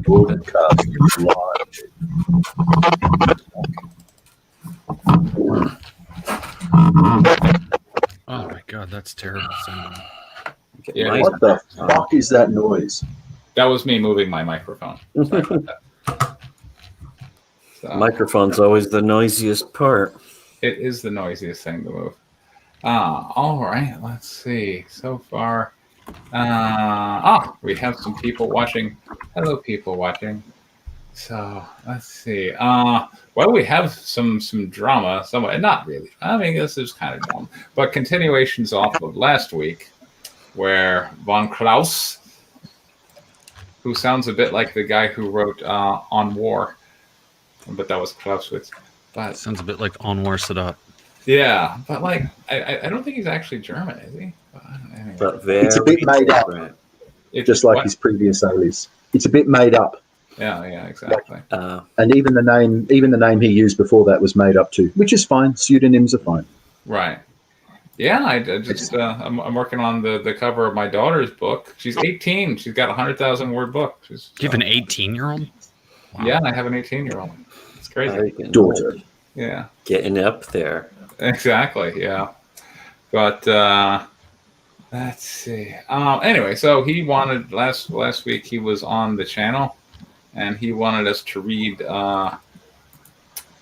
Broadcast live. Oh my god, that's terrible sounding. Yeah, What the fuck is that noise? that was me moving my microphone. Sorry about that. So, Microphone's always the noisiest part. it is the noisiest thing to move. All right, let's see. So far, we have some people watching. Hello, people watching. So let's see. Well, we have some drama. Somewhat, not really. I mean, this is kind of dumb, but continuations off of last week, where von Klaus, who sounds a bit like the guy who wrote On War, but that was Clausewitz. But Sounds a bit like Anwar Sadat. yeah, but like I don't think he's actually German, is he? But, anyway. But It's a bit made up, just like What? his previous alias. It's a bit made up, Yeah, exactly. and even the name he used before that was made up too, which is fine. Pseudonyms are fine. Right. Yeah, I just I'm working on the cover of my daughter's book. She's 18. She's got a 100,000 word book. She's, Do you have an 18-year-old? Wow. Yeah, I have an 18-year-old. It's crazy. Daughter. Yeah, getting up there. exactly. Yeah, but let's see. Anyway, so he wanted last week he was on the channel, and he wanted us to read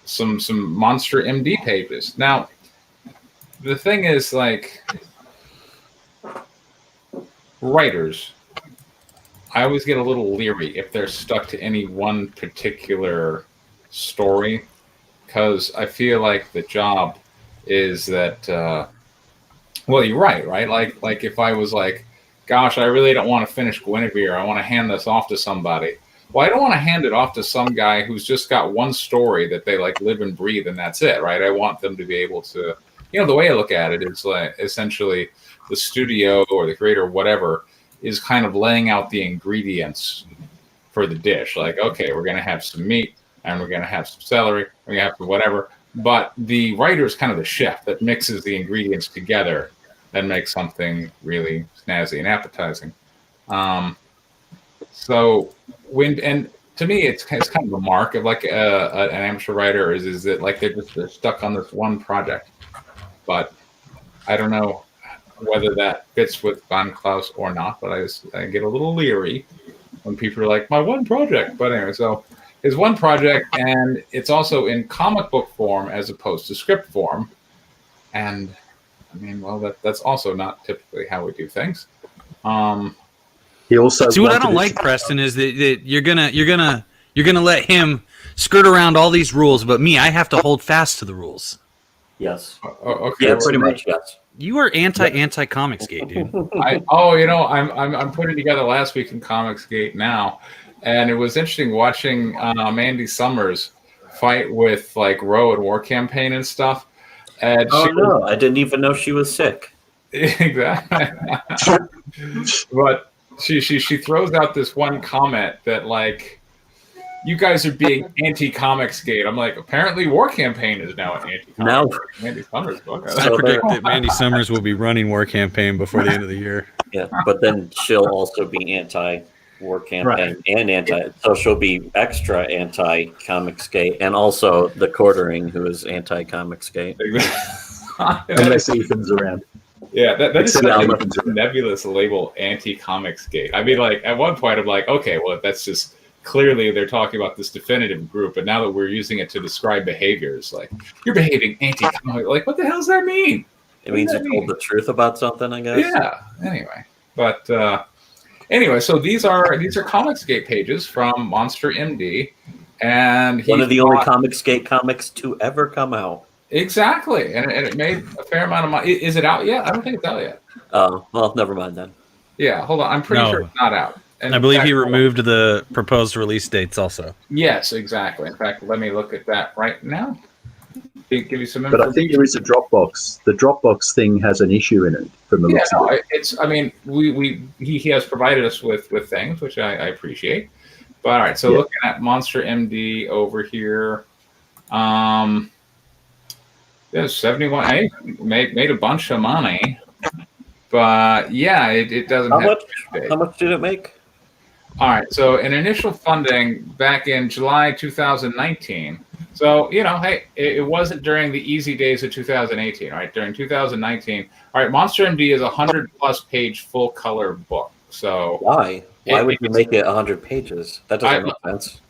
some Monster MD pages. Now, the thing is, like, writers, I always get a little leery if they're stuck to any one particular story, because I feel like the job is that, well, you're right? Like if I was like, gosh, I really don't want to finish Guinevere, I want to hand this off to somebody. Well, I don't want to hand it off to some guy who's just got one story that they like live and breathe, and that's it, right? I want them to be able to, the way I look at it is like essentially the studio or the creator or whatever is kind of laying out the ingredients for the dish. Like, okay, we're going to have some meat and we're going to have some celery, we're going to have some whatever. But the writer is kind of the chef that mixes the ingredients together and makes something really snazzy and appetizing. So and to me, it's kind of a mark of like an amateur writer is that like they're stuck on this one project. But I don't know whether that fits with Von Klaus or not, but I get a little leery when people are like, my one project. But anyway, so his one project, and it's also in comic book form as opposed to script form. And I mean, well, that's also not typically how we do things. He also See, what I don't like, Preston, is that you're gonna let him skirt around all these rules, but me, I have to hold fast to the rules. Yes. Okay, Yeah, pretty much. Yes. You are anti-Comicsgate, dude. I'm putting together last week in Comicsgate now, and it was interesting watching Mandy Summers fight with like Roe and War Campaign and stuff. And no, I didn't even know she was sick. Exactly. But she throws out this one comment that like, you guys are being anti-Comicsgate. I'm like, apparently War Campaign is now an anti-Comicsgate. Now, Mandy Summers book. I predict that Mandy Summers will be running War Campaign before the end of the year. yeah, but then she'll also be anti-War Campaign and so she'll be extra anti-Comicsgate, and also the Quartering, who is anti-Comicsgate. unless Ethan's around. Yeah, that is Except such Ethan's a around. nebulous label, anti-Comicsgate. I mean, like, at one point I'm like, okay, well, that's just clearly they're talking about this definitive group, but now that we're using it to describe behaviors, like, you're behaving anti-comic, like, what the hell does that mean? It means you told the truth about something, I guess. Yeah. Anyway, but anyway, so these are Comicsgate pages from Monster MD, and One of the only Comicsgate comics to ever come out. Exactly, and it made a fair amount of money. Is it out yet? I don't think it's out yet. Oh, well, never mind then. Yeah, hold on. I'm pretty sure it's not out. And I believe in fact, he removed the proposed release dates also. Yes, exactly. In fact, let me look at that right now. Give you some But information. I think there is a Dropbox. The Dropbox thing has an issue in it from the looks of it. It's. I mean, he has provided us with things which I appreciate. But all right, so looking at Monster MD over here, there's 71. I made a bunch of money, but yeah, it doesn't. How much did it make? All right. So an initial funding back in July 2019. So, hey, it wasn't during the easy days of 2018, right? During 2019. All right. Monster MD is a 100+ page full color book. So Why? Why would you make it 100 pages? That doesn't make sense.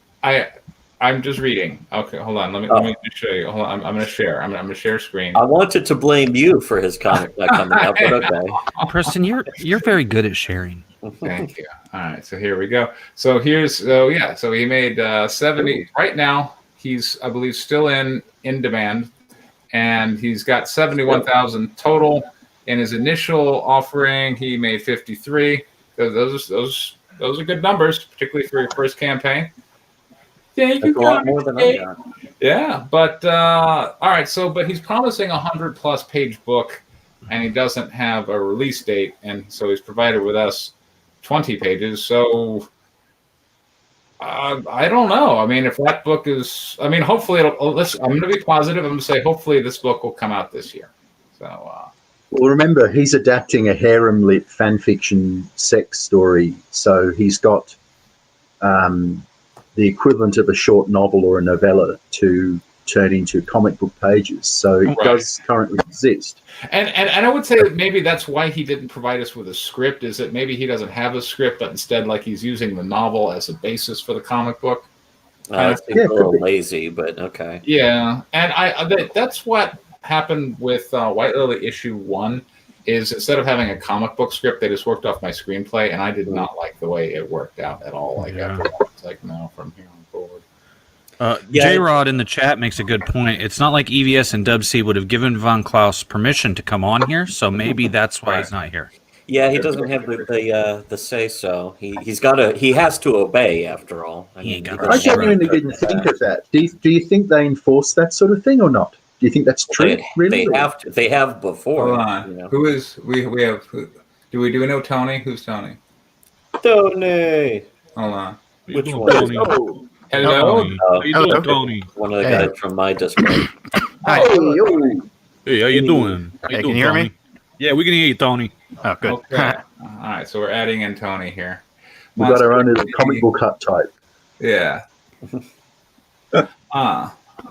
I'm just reading. Okay, hold on. Let me just show you. Hold on. I'm going to share. I'm going to share screen. I wanted to blame you for his comic not coming out, but okay. Preston, you're very good at sharing. Thank you. All right, so here we go. So so he made 70 right now. He's, I believe, still in demand, and he's got 71,000 total. In his initial offering, he made 53. Those are good numbers, particularly for your first campaign. Thank you, a lot more than I got. Yeah, but all right. So, but he's promising a 100+ page book, and he doesn't have a release date, and so he's provided with us 20 pages. So I don't know. I mean, if that book is, hopefully I'm going to be positive. I'm going to say hopefully this book will come out this year. So. Well, remember, he's adapting a harem-lit fan fiction sex story, so he's got the equivalent of a short novel or a novella to turn into comic book pages. So it does currently exist. And I would say that maybe that's why he didn't provide us with a script, is that maybe he doesn't have a script, but instead like he's using the novel as a basis for the comic book. It seems a little lazy, but okay. Yeah, and that's what happened with White Lily issue 1, is instead of having a comic book script, they just worked off my screenplay, and I did not like the way it worked out at all. It's like, no, from here on forward. J-Rod in the chat makes a good point. It's not like EVS and Dub C would have given Von Klaus permission to come on here, so maybe that's why he's not here. Yeah, he doesn't have the say so. He has to obey after all. I genuinely didn't think of that. Do you think they enforce that sort of thing or not? Do you think that's true? Really? They have before. Hold on. Who is we have? Do we know Tony? Who's Tony? Tony. Hold on. Which one? Tony. Hello. How you doing, Tony? One of the guys from my Discord. Hi. Hey, how you doing? Hey, can you hear me? Yeah, we can hear you, Tony. Oh, good. Okay. All right, so we're adding in Tony here. We've got our own little comic book cut type. Yeah.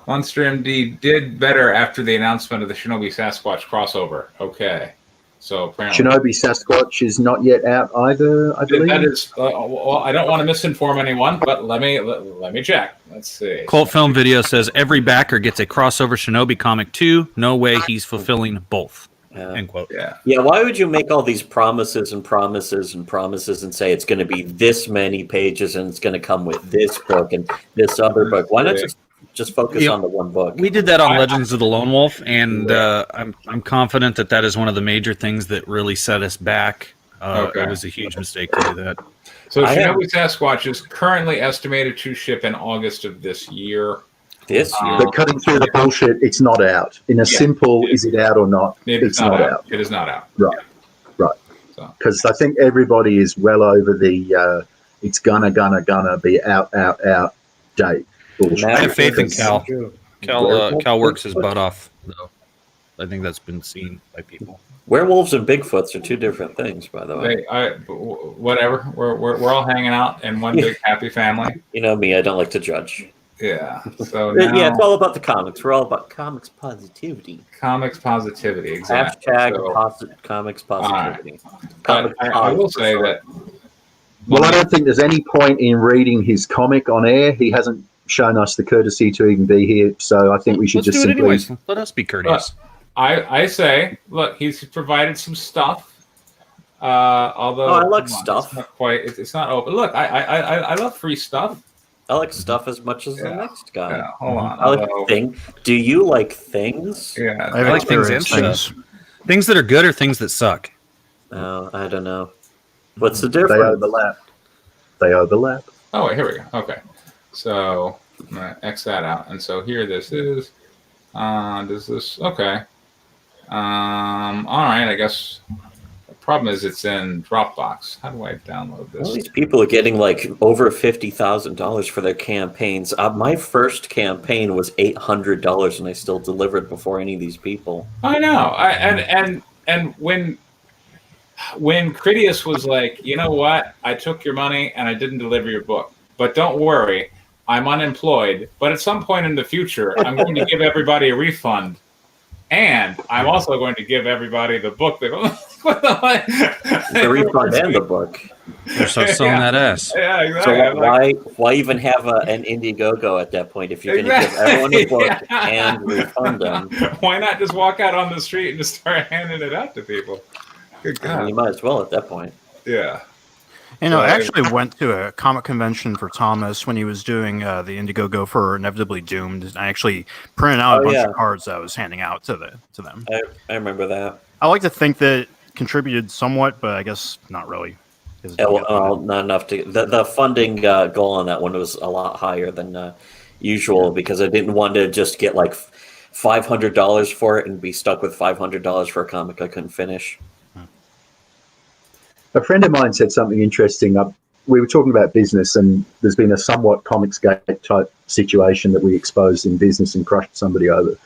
Monster MD did better after the announcement of the Shinobi Sasquatch crossover. Okay. So apparently Shinobi Sasquatch is not yet out either, I believe. That is, well, I don't want to misinform anyone, but let me check. Let's see. Cult Film Video says every backer gets a crossover Shinobi comic too. No way he's fulfilling both. End quote. Yeah. Why would you make all these promises and promises and promises and say it's going to be this many pages and it's going to come with this book and this other book? Why not just focus on the one book? We did that on Legends of the Lone Wolf, and I'm confident that is one of the major things that really set us back. It was a huge mistake to do that. So Shinobi Sasquatch is currently estimated to ship in August of this year. But cutting through the bullshit, it's not out. In a simple, is it out or not? It's not out. It is not out. Right. Because I think everybody is well over the it's gonna be out date. Bullshit. I have faith in Cal. Cal works his butt off, though. I think that's been seen by people. Werewolves and Bigfoots are two different things, by the way. Whatever. We're all hanging out in one big happy family. You know me, I don't like to judge. Yeah. So it's all about the comics. We're all about comics positivity. Comics positivity, exactly. Hashtag comics positivity. Right. I will say that. Well, I don't think there's any point in reading his comic on air. He hasn't shown us the courtesy to even be here, so I think we should just simply. Anyways. Let us be courteous. I say, look, he's provided some stuff. Although I like stuff. It's not quite. It's not open. Look, I love free stuff. I like stuff as much as the next guy. Yeah, hold on. I like things. Do you like things? Yeah, I like things and stuff. Things that are good or things that suck. Oh, I don't know. What's the difference? They overlap. Oh, wait, here we go. Okay, so I'm gonna X that out, and so here this is. Does this? Okay. All right. I guess. Problem is it's in Dropbox. How do I download this? All these people are getting like over $50,000 for their campaigns. My first campaign was $800 and I still delivered before any of these people. I know. And when when Critias was like, you know what, I took your money and I didn't deliver your book, but don't worry, I'm unemployed, but at some point in the future, I'm going to give everybody a refund. And I'm also going to give everybody the book. The refund and the book. They're selling that ass. Yeah, exactly. So why even have an Indiegogo at that point if you're going to give everyone a book and refund them? Why not just walk out on the street and just start handing it out to people? Good God. I mean, you might as well at that point. Yeah. You know, I actually went to a comic convention for Thomas when he was doing the Indiegogo for Inevitably Doomed. I actually printed out a bunch of cards that I was handing out to them. I remember that. I like to think that it contributed somewhat, but I guess not really. Not enough to. The funding goal on that one was a lot higher than usual because I didn't want to just get like $500 for it and be stuck with $500 for a comic I couldn't finish. A friend of mine said something interesting. We were talking about business, and there's been a somewhat Comicsgate type situation that we exposed in business and crushed somebody over.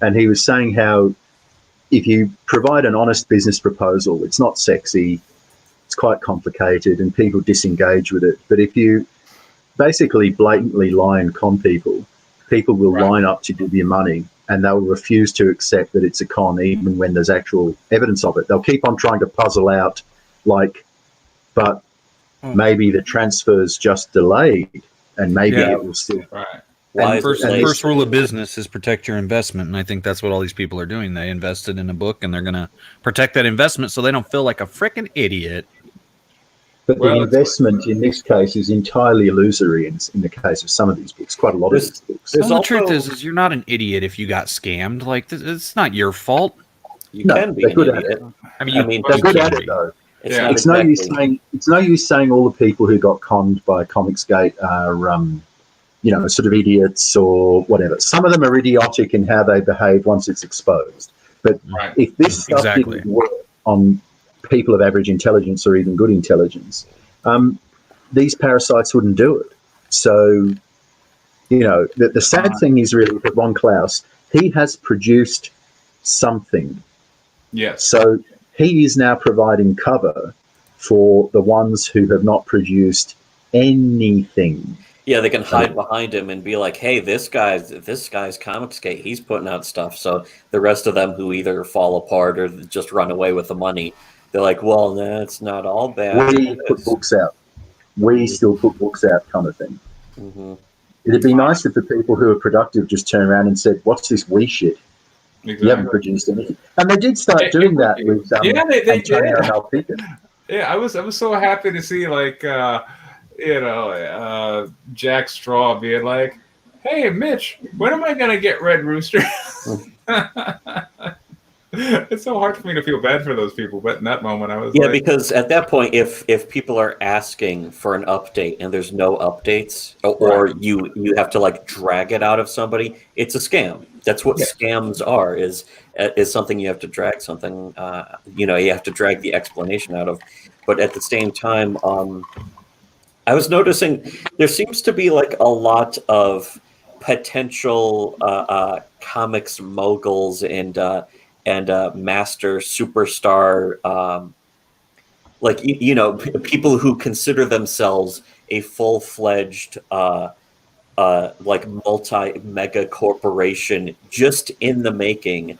And he was saying how if you provide an honest business proposal, it's not sexy, it's quite complicated, and people disengage with it. But if you basically blatantly lie and con people, people will line up to give you money, and they'll refuse to accept that it's a con, even when there's actual evidence of it. They'll keep on trying to puzzle out, but maybe the transfer's just delayed, and maybe it will still. Right. And first rule of business is protect your investment, and I think that's what all these people are doing. They invested in a book, and they're going to protect that investment so they don't feel like a freaking idiot. But the investment in this case is entirely illusory in the case of some of these books, quite a lot of these books. The truth is you're not an idiot if you got scammed. Like, it's not your fault. You can be. They're good at it. I mean they're good at it, though. It's no use saying all the people who got conned by Comicsgate are, sort of idiots or whatever. Some of them are idiotic in how they behave once it's exposed. But if this stuff didn't work on people of average intelligence or even good intelligence, these parasites wouldn't do it. So, the sad thing is really that Ron Klaus, he has produced something. Yes. So he is now providing cover for the ones who have not produced anything. Yeah, they can hide behind him and be like, "Hey, this guy's Comicsgate. He's putting out stuff." So the rest of them who either fall apart or just run away with the money, they're like, "Well, that's not all bad." We put books out. We still put books out, kind of thing. Mm-hmm. It'd be nice if the people who are productive just turn around and said, "What's this wee shit? Exactly. You haven't produced anything." And they did start doing that with they did. Yeah, I was so happy to see Jack Straw being like, "Hey, Mitch, when am I gonna get Red Rooster?" It's so hard for me to feel bad for those people, but in that moment, I was because at that point, if people are asking for an update and there's no updates, or you have to drag it out of somebody, it's a scam. That's what scams are. Is something you have to drag something. You have to drag the explanation out of. But at the same time, I was noticing there seems to be a lot of potential comics moguls and master superstar, people who consider themselves a full-fledged, multi-mega corporation just in the making.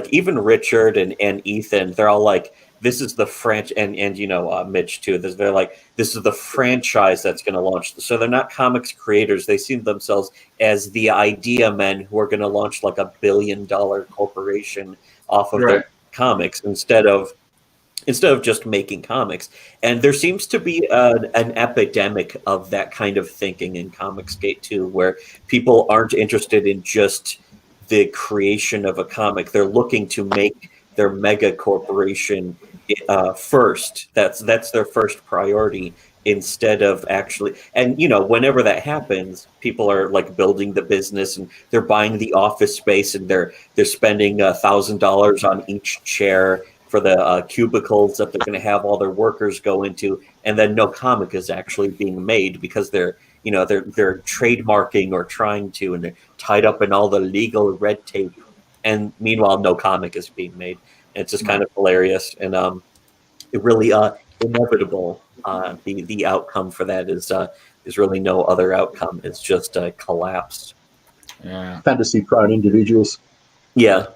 Even Richard and Ethan, they're all like, this is the franchise, and Mitch too. They're like, this is the franchise that's going to launch. So they're not comics creators. They see themselves as the idea men who are going to launch $1 billion corporation off of their comics instead of just making comics. And there seems to be an epidemic of that kind of thinking in Comicsgate too, where people aren't interested in just the creation of a comic. They're looking to make their mega corporation first. That's their first priority instead of actually. And whenever that happens, people are building the business and they're buying the office space and they're spending $1,000 on each chair for the cubicles that they're going to have all their workers go into, and then no comic is actually being made because they're trademarking or trying to, and they're tied up in all the legal red tape, and meanwhile no comic is being made. It's just kind of hilarious. And really inevitable. The outcome for that is really no other outcome. It's just collapsed. Yeah. Fantasy-prone individuals. Yeah.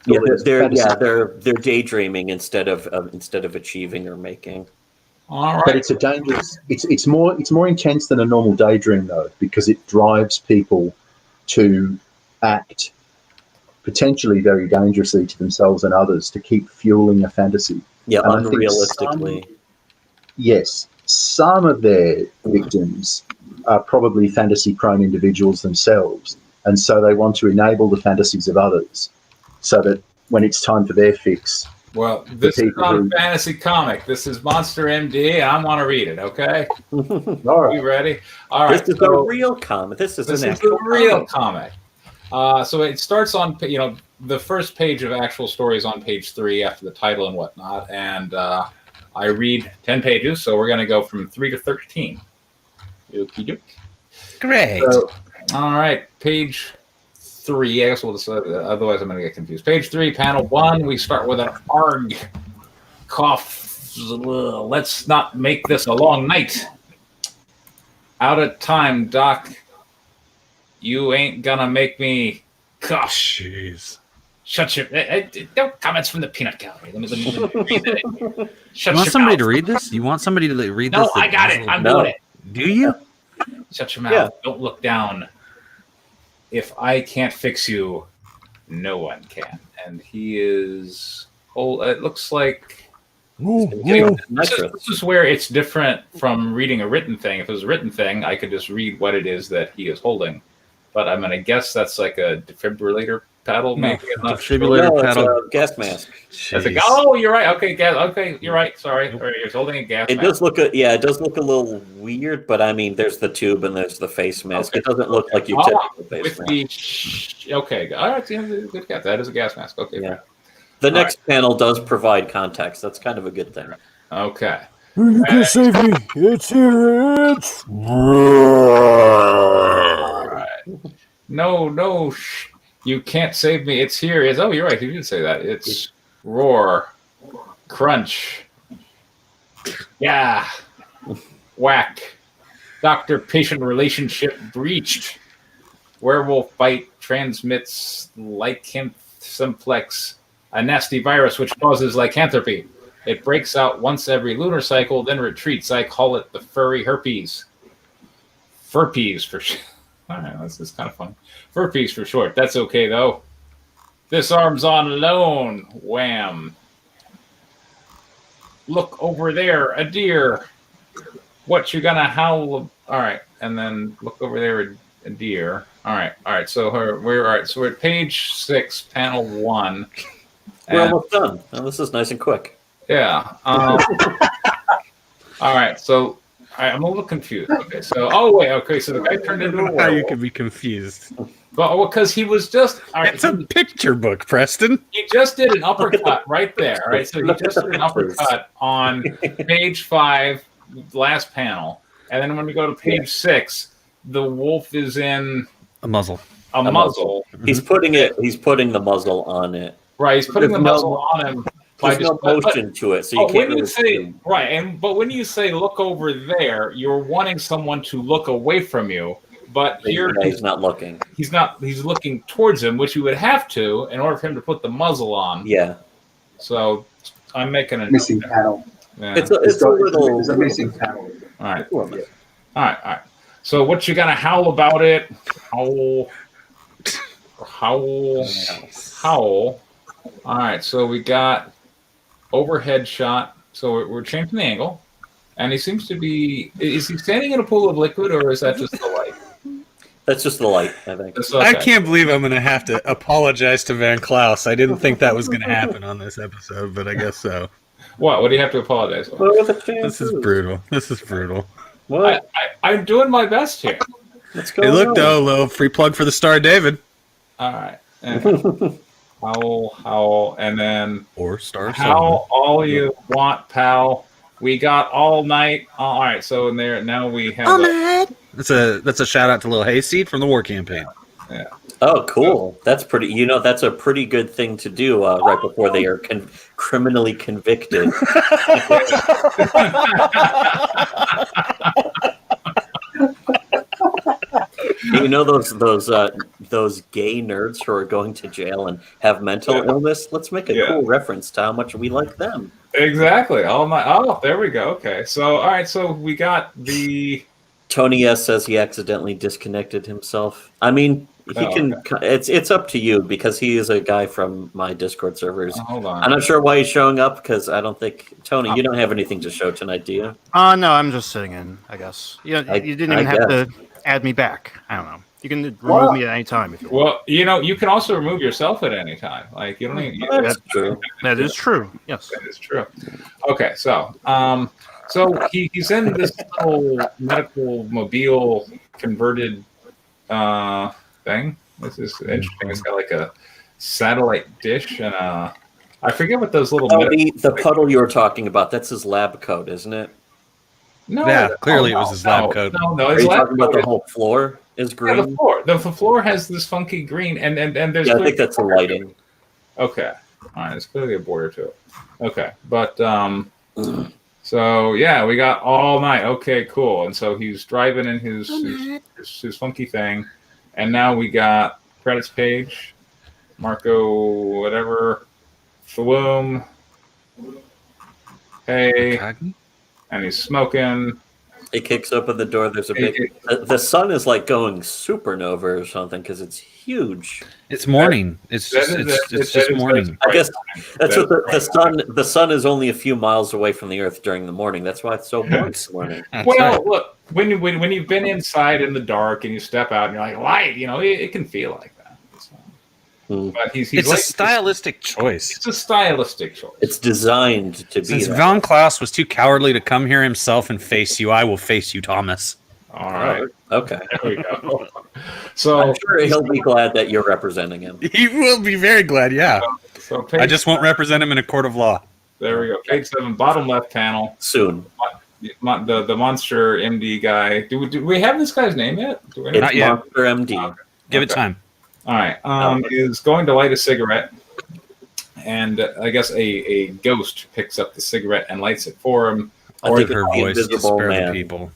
Yeah, Fantasy. they're daydreaming instead of achieving or making. All right. But it's a dangerous. It's more intense than a normal daydream though, because it drives people to act potentially very dangerously to themselves and others to keep fueling a fantasy. Yeah, And I think unrealistically. some of their victims are probably fantasy-prone individuals themselves, and so they want to enable the fantasies of others, so that when it's time for their fix. Well, this is not a fantasy comic. This is Monster MD. I want to read it. Okay. All right. You ready? All right. This is a real comic. This is a real comic. So it starts on, the first page of actual story is on page 3 after the title and whatnot. And I read 10 pages, so we're going to go from 3 to 13. Okie doke. Great. All right, page 3. I guess we'll just, otherwise I'm going to get confused. Page 3, panel 1. We start with an arg. Cough. Let's not make this a long night. Out of time, Doc. You ain't gonna make me cough. Jeez. Shut your... no comments from the peanut gallery. Let me read it. Shut You want your somebody mouth. to read this? You want somebody to read this? No, I got it. I'm doing it. Do you? Shut your mouth. Yeah. Don't look down. If I can't fix you, no one can. And he is... Oh, it looks like... This is where it's different from reading a written thing. If it was a written thing, I could just read what it is that he is holding. But I'm going to guess that's like a defibrillator paddle, maybe. Defibrillator paddle. It's a gas mask. Oh, you're right. Okay, you're right. Sorry. You're holding a gas mask. Does look it does look a little weird, but I mean, there's the tube and there's the face mask. Okay. It doesn't look like your typical face mask. Okay, all right. Good catch. That is a gas mask. Okay. Yeah. The next panel does provide context. That's kind of a good thing. Okay. You can save me. It's here. It's No, you can't save me. It's here. Oh, you're right. You did say that. It's roar, crunch, yeah, whack, doctor-patient relationship breached, werewolf bite transmits lycanth simplex, a nasty virus which causes lycanthropy. It breaks out once every lunar cycle, then retreats. I call it the furry herpes. Furpies for sure. All right, this is kind of fun. Furpies for short. That's okay, though. This arm's on loan. Wham. Look over there, a deer. What you gonna howl? All right, and then look over there, a deer. All right. So we're at page 6, panel 1. We're almost done. Well, this is nice and quick. Yeah. All right. So I'm a little confused. Okay. So so the guy turned into a werewolf. How you could be confused? Well, because he was just. All right, It's a picture book, Preston. He just did an uppercut right there. All right. So he just did an uppercut on page 5, last panel, and then when we go to page 6, the wolf is in A muzzle. a muzzle. He's putting the muzzle on it. Right. He's putting There's the muzzle on him. There's no motion to it, so you can't really see. Right, but when you say look over there, you're wanting someone to look away from you. But here he's not looking. He's not. He's looking towards him, which you would have to in order for him to put the muzzle on. Yeah. So I'm making a missing panel. Yeah. It's a little. There's a missing panel. All right. All right. So what you gonna howl about it? Howl. All right. So we got overhead shot. So we're changing the angle, and he seems to be. Is he standing in a pool of liquid, or is that just the light? That's just the light, I think. Okay. I can't believe I'm going to have to apologize to Van Klaus. I didn't think that was going to happen on this episode, but I guess so. What? What do you have to apologize for? This is brutal. What? I'm doing my best here. Let's go. Hey, look, though, little free plug for the Star David. All right. And howl, and then Or Star howl all you want, pal. We got all night. All right. So in there now we have. That's a shout out to Lil Hayseed from the War Campaign. Yeah. Oh, cool. That's pretty. That's a pretty good thing to do right before they are criminally convicted. those gay nerds who are going to jail and have mental illness? Let's make a cool reference to how much we like them. Exactly. Oh, there we go. Okay. So, all right. So we got the. Tony S says he accidentally disconnected himself. I mean, he can. Okay. It's up to you because he is a guy from my Discord servers. Hold on. I'm not sure why he's showing up because I don't think Tony. You don't have anything to show tonight, do you? No, I'm just sitting in. I guess. You didn't even have to add me back. I don't know. You can remove me at any time if you want. Well, you can also remove yourself at any time. Like you don't even. That's true. That is true. Yes, that is true. Okay, so he's in this little medical mobile converted thing. This is interesting. It's got like a satellite dish and I forget what those little. The puddle you were talking about. That's his lab coat, isn't it? No. Yeah, clearly it was his lab coat. No. Are you talking about the whole floor? Is green. Yeah, the floor has this funky green, and there's. Yeah, I think that's the lighting. Okay, all right. There's clearly a border to it. Okay, but so yeah, we got all night. Okay, cool. And so he's driving in his funky thing, and now we got credits page, Marco whatever, Thaloom. Hey, and he's smoking. It kicks open the door. There's a big. The sun is like going supernova or something because it's huge. It's morning. It's just morning. I guess that's what the sun is only a few miles away from the Earth during the morning. That's why it's so bright this morning. Look, when you've been inside in the dark and you step out and you're like light, it can feel like that. But he's it's a stylistic choice. It's a stylistic choice. It's designed to be. Since Von Klaus was too cowardly to come here himself and face you, I will face you, Thomas. All right. Okay. There we go. So I'm sure he'll be glad that you're representing him. He will be very glad. Yeah. So I just won't represent him in a court of law. There we go. Page 7, bottom left panel. Soon. The Monster MD guy. Do we have this guy's name yet? Not yet. Monster MD. Okay. Give it time. All right. Is going to light a cigarette, and I guess a ghost picks up the cigarette and lights it for him. I think her voice to spare the people.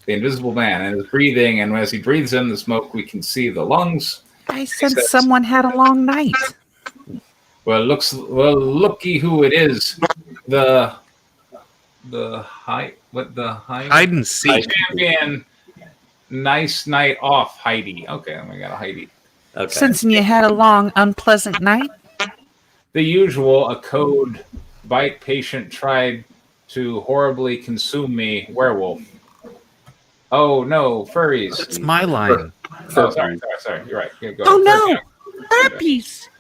The invisible man, and is breathing, and as he breathes in the smoke, we can see the lungs. I sense someone had a long night. Well, looky who it is. The hide and seek champion. Nice night off, Heidi. Okay, then we got a Heidi. Okay. Sensing you had a long, unpleasant night? The usual, a code bite patient tried to horribly consume me, werewolf. Oh no, furries. That's my line. Oh, sorry. You're right. Go oh no, herpes.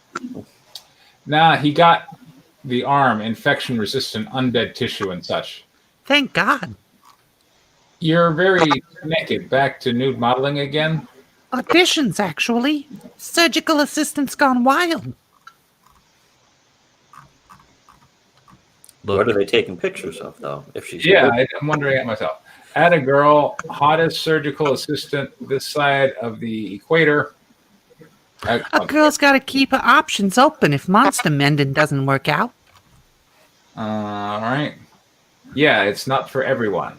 Nah, he got the arm, infection-resistant, undead tissue and such. Thank God. You're very naked. Back to nude modeling again? Auditions, actually. Surgical assistant's gone wild. What are they taking pictures of, though? If she's I'm wondering it myself. Add a girl, hottest surgical assistant this side of the equator. A girl's got to keep her options open if monster mending doesn't work out. All right. Yeah, it's not for everyone.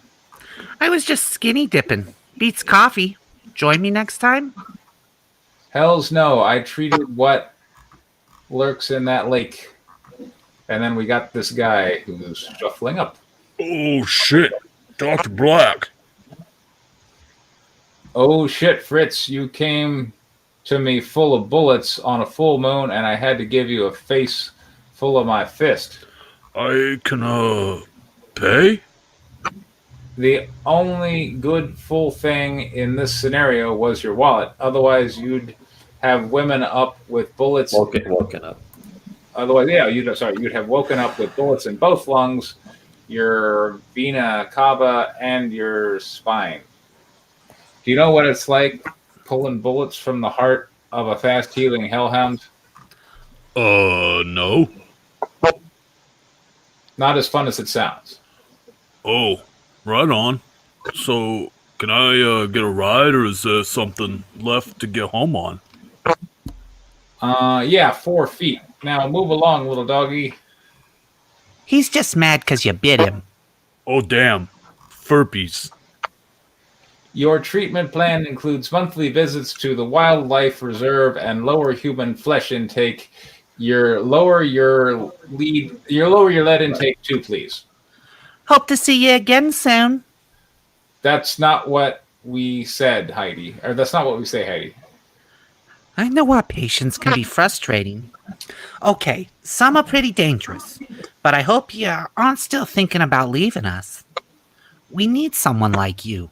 I was just skinny dipping. Beats coffee. Join me next time? Hells no. I treated what lurks in that lake. And then we got this guy who's shuffling up. Oh, shit. Dr. Black. Oh, shit, Fritz. You came to me full of bullets on a full moon, and I had to give you a face full of my fist. I can, pay? The only good full thing in this scenario was your wallet. Otherwise, you'd have women up with bullets. Woken up. Otherwise, you'd have woken up with bullets in both lungs, your vena cava, and your spine. Do you know what it's like pulling bullets from the heart of a fast-healing hellhound? No. Not as fun as it sounds. Oh, right on. So, can I get a ride, or is there something left to get home on? Yeah, 4 feet. Now move along, little doggy. He's just mad because you bit him. Oh, damn. Furpies. Your treatment plan includes monthly visits to the wildlife reserve and lower human flesh intake. Lower your lead intake too, please. Hope to see you again soon. That's not what we said, Heidi. Or that's not what we say, Heidi. I know our patients can be frustrating. Okay, some are pretty dangerous, but I hope you aren't still thinking about leaving us. We need someone like you.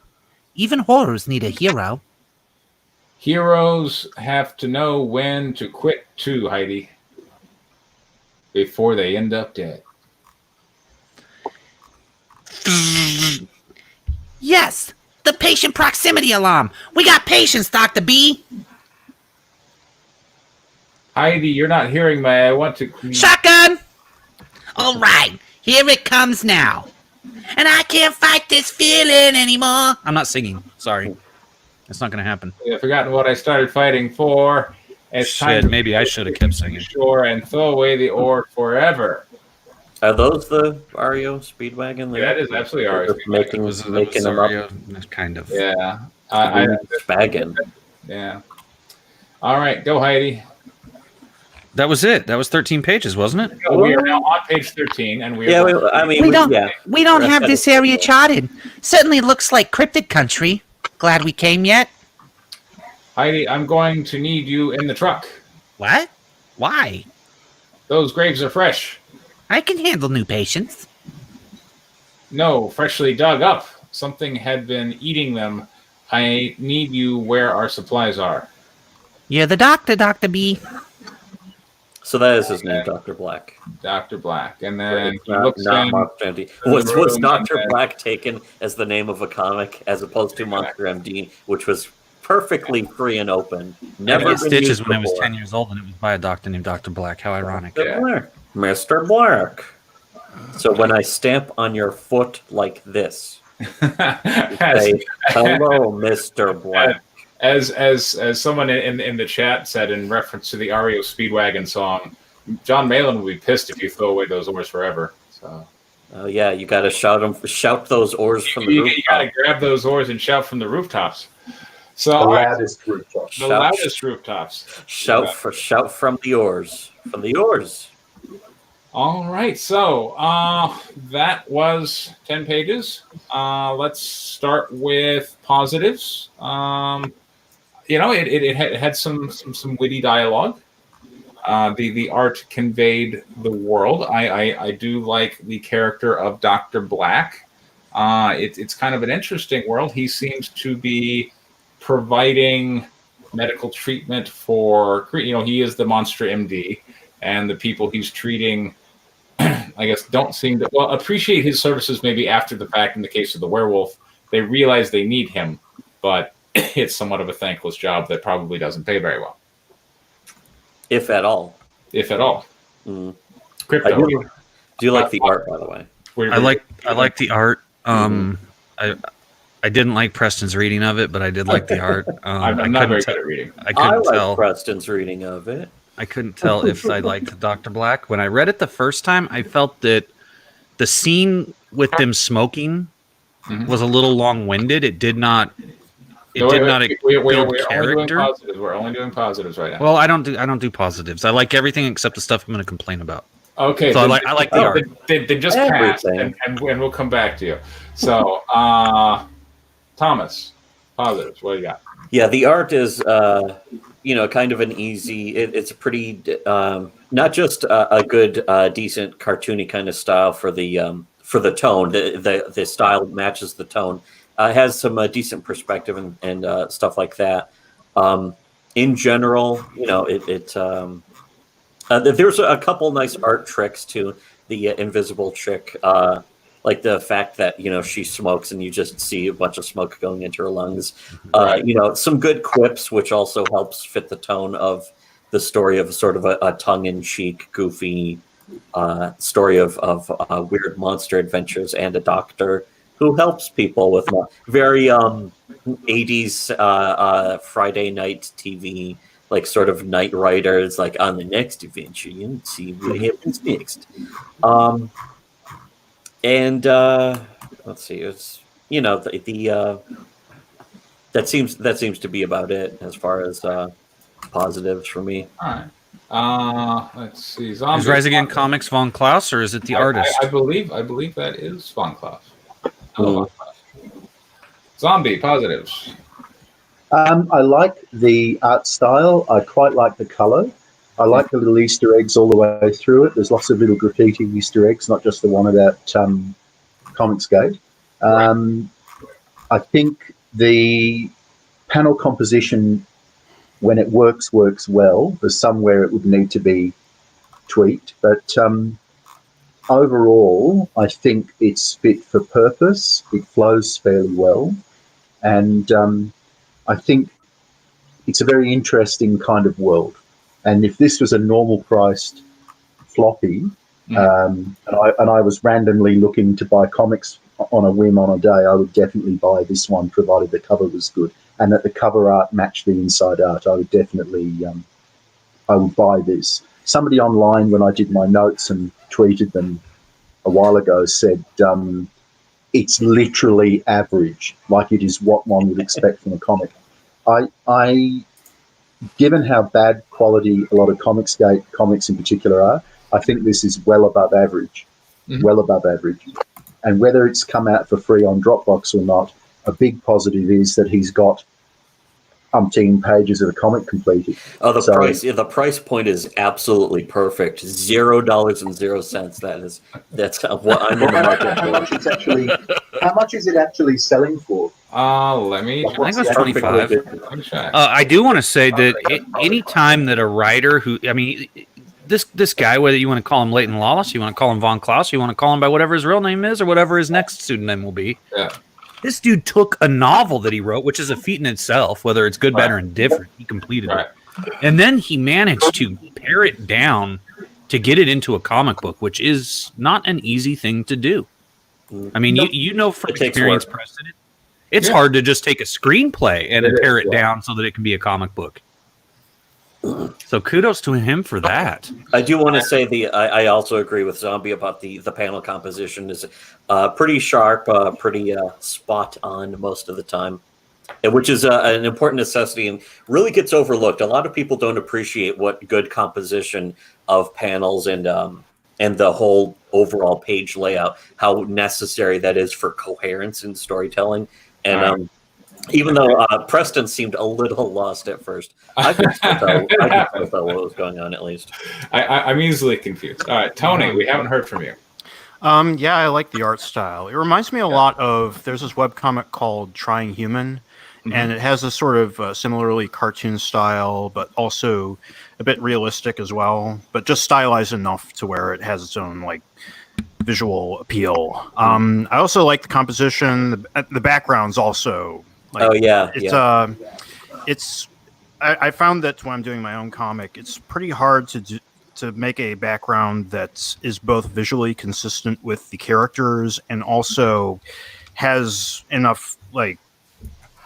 Even horrors need a hero. Heroes have to know when to quit too, Heidi. Before they end up dead. Yes, the patient proximity alarm. We got patients, Dr. B. Heidi, you're not hearing me. I want to... Shotgun! All right, here it comes now. And I can't fight this feeling anymore. I'm not singing. Sorry. It's not going to happen. I've forgotten what I started fighting for. It's time maybe I should have kept singing. Shore and throw away the ore forever. Are those the REO Speedwagon? Yeah, that is absolutely REO Speedwagon. Making them up. Kind of. Yeah. Spagging. Yeah. All right, go, Heidi. That was it. That was 13 pages, wasn't it? No, we are now on page 13, and we are. Yeah, we don't have this area charted. Certainly looks like cryptid country. Glad we came yet. Heidi, I'm going to need you in the truck. What? Why? Those graves are fresh. I can handle new patients. No, freshly dug up. Something had been eating them. I need you where our supplies are. You're the doctor, Dr. B. So that is his name, Dr. Black. Dr. Black. And then he not looks in. Monster MD. Was Dr. Black taken as the name of a comic as opposed to Monster MD, which was perfectly free and open? Never been Stitches used when I was before. 10 years old, and it was by a doctor named Dr. Black. How ironic. Mr. Black. So when I stamp on your foot like this, you say, hello, Mr. Black. As someone in the chat said in reference to the REO Speedwagon song, John Malin would be pissed if you throw away those oores forever. So. Oh yeah, you got to shout those oars from the rooftop. You got to grab those oars and shout from the rooftops. So the loudest rooftops. The loudest rooftops. Shout from the oars. From the oars. All right, so that was 10 pages. Let's start with positives. It had some witty dialogue. The art conveyed the world. I do like the character of Dr. Black. It's kind of an interesting world. He seems to be providing medical treatment for, he is the monster MD, and the people he's treating, I guess, don't seem to appreciate his services maybe after the fact. In the case of the werewolf, they realize they need him, but it's somewhat of a thankless job that probably doesn't pay very well. If at all. If at all. Mm. Crypto. Do you like the art, by the way? I like the art. I didn't like Preston's reading of it, but I did like the art. I'm not very good at reading. I couldn't tell Preston's reading of it. I couldn't tell if I liked Dr. Black. When I read it the first time, I felt that the scene with them smoking was a little long-winded. It did not. We're only doing positives. We're only doing positives right now. Well, I don't do positives. I like everything except the stuff I'm going to complain about. Okay, so I like the art. They just passed, and we'll come back to you. So, Thomas, positives. What do you got? Yeah, the art is, kind of an easy. It's a pretty, not just a good, decent, cartoony kind of style for the tone. The style matches the tone. It has some decent perspective and stuff like that. In general, there's a couple nice art tricks to the invisible chick, like the fact that she smokes and you just see a bunch of smoke going into her lungs. Right. Some good quips, which also helps fit the tone of the story of sort of a tongue-in-cheek, goofy story of weird monster adventures and a doctor who helps people with very 80s Friday night TV, like sort of Knight Rider. It's like on the next adventure, you'll see what happens next. And let's see, it's that seems to be about it as far as positives for me. All right. Let's see. Zombie Is Rise Again Comics Von Klaus, or is it the artist? I believe that is Von Klaus. Zombie positives. I like the art style. I quite like the color. I like the little Easter eggs all the way through it. There's lots of little graffiti Easter eggs, not just the one about Comicsgate. I think the panel composition, when it works well. There's somewhere it would need to be tweaked, but overall, I think it's fit for purpose. It flows fairly well, and I think it's a very interesting kind of world. And if this was a normal priced floppy, and I was randomly looking to buy comics on a whim on a day, I would definitely buy this one, provided the cover was good and that the cover art matched the inside art. I would definitely, I would buy this. Somebody online, when I did my notes and tweeted them a while ago, said it's literally average, like it is what one would expect from a comic. I given how bad quality a lot of Comicsgate comics in particular are, I think this is well above average, well above average. And whether it's come out for free on Dropbox or not, a big positive is that he's got umpteen pages of a comic completed. Oh, the price point is absolutely perfect. $0.00. That's what I'm in the market for. How much is it actually selling for? Let me. I think it was 25. I do want to say that any time that a writer who, I mean, this guy, whether you want to call him Leighton Lawless, you want to call him Von Klaus, you want to call him by whatever his real name is or whatever his next pseudonym will be. Yeah. This dude took a novel that he wrote, which is a feat in itself, whether it's good, bad, or indifferent. He completed it. And then he managed to pare it down to get it into a comic book, which is not an easy thing to do. I mean, you know from experience, Preston, it's hard to just take a screenplay and pare it down so that it can be a comic book. So kudos to him for that. I do want to say I also agree with Zombie about the panel composition is pretty sharp, pretty spot on most of the time, which is an important necessity and really gets overlooked. A lot of people don't appreciate what good composition of panels and the whole overall page layout, how necessary that is for coherence in storytelling. And even though Preston seemed a little lost at first, I could tell what was going on at least. I'm easily confused. All right, Tony, we haven't heard from you. Yeah, I like the art style. It reminds me a lot of, there's this webcomic called Trying Human, and it has a sort of similarly cartoon style, but also a bit realistic as well, but just stylized enough to where it has its own like visual appeal. I also like the composition. The background's also like, I found that when I'm doing my own comic, it's pretty hard to make a background that is both visually consistent with the characters and also has enough, like,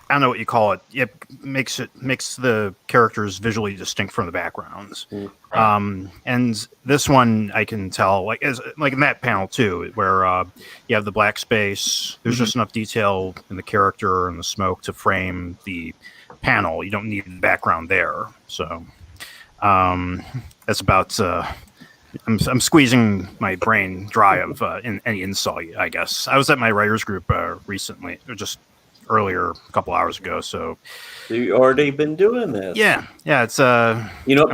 I don't know what you call it. It makes the characters visually distinct from the backgrounds. And this one I can tell, like in that panel too, where you have the black space. There's just enough detail in the character and the smoke to frame the panel. You don't need the background there. So that's about. I'm squeezing my brain dry of any insight, I guess. I was at my writers group recently, just earlier, a couple hours ago. So you already been doing this? Yeah. It's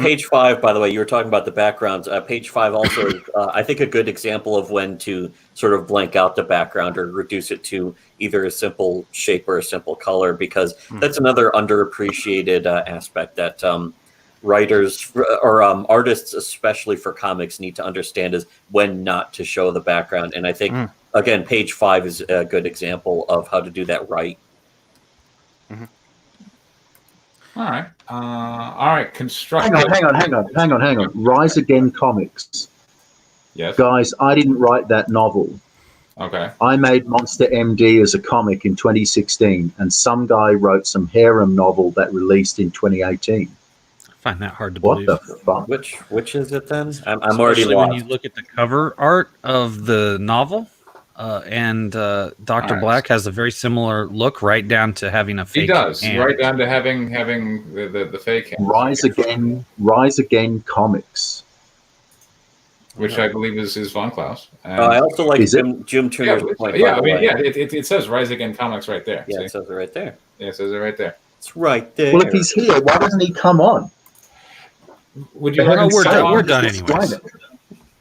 page 5. By the way, you were talking about the backgrounds. Page 5 also, is, I think, a good example of when to sort of blank out the background or reduce it to either a simple shape or a simple color, because that's another underappreciated aspect that writers or artists, especially for comics, need to understand is when not to show the background. And I think. Again, page 5 is a good example of how to do that right. All right. Construct. Hang on. Rise Again Comics. Yes. Guys, I didn't write that novel. Okay. I made Monster MD as a comic in 2016, and some guy wrote some harem novel that released in 2018. Find that hard to What believe. the fuck? Which is it then? I'm already Especially lost. when you look at the cover art of the novel, and Dr. Alright. Black has a very similar look, right down to having a fake. He does, hand. right down to having the fake hands. Rise Again Comics. Which I believe is Von Klaus. I also like Is it? Jim Tuner's point. Yeah, by I the mean, way. yeah, it says Rise Again Comics right there. Yeah, See? it says it right there. Yeah, it says it right there. It's right there. Well, if he's here, why doesn't he come on? Would you For like heaven's we're to sake, done- we're done explain anyways. it.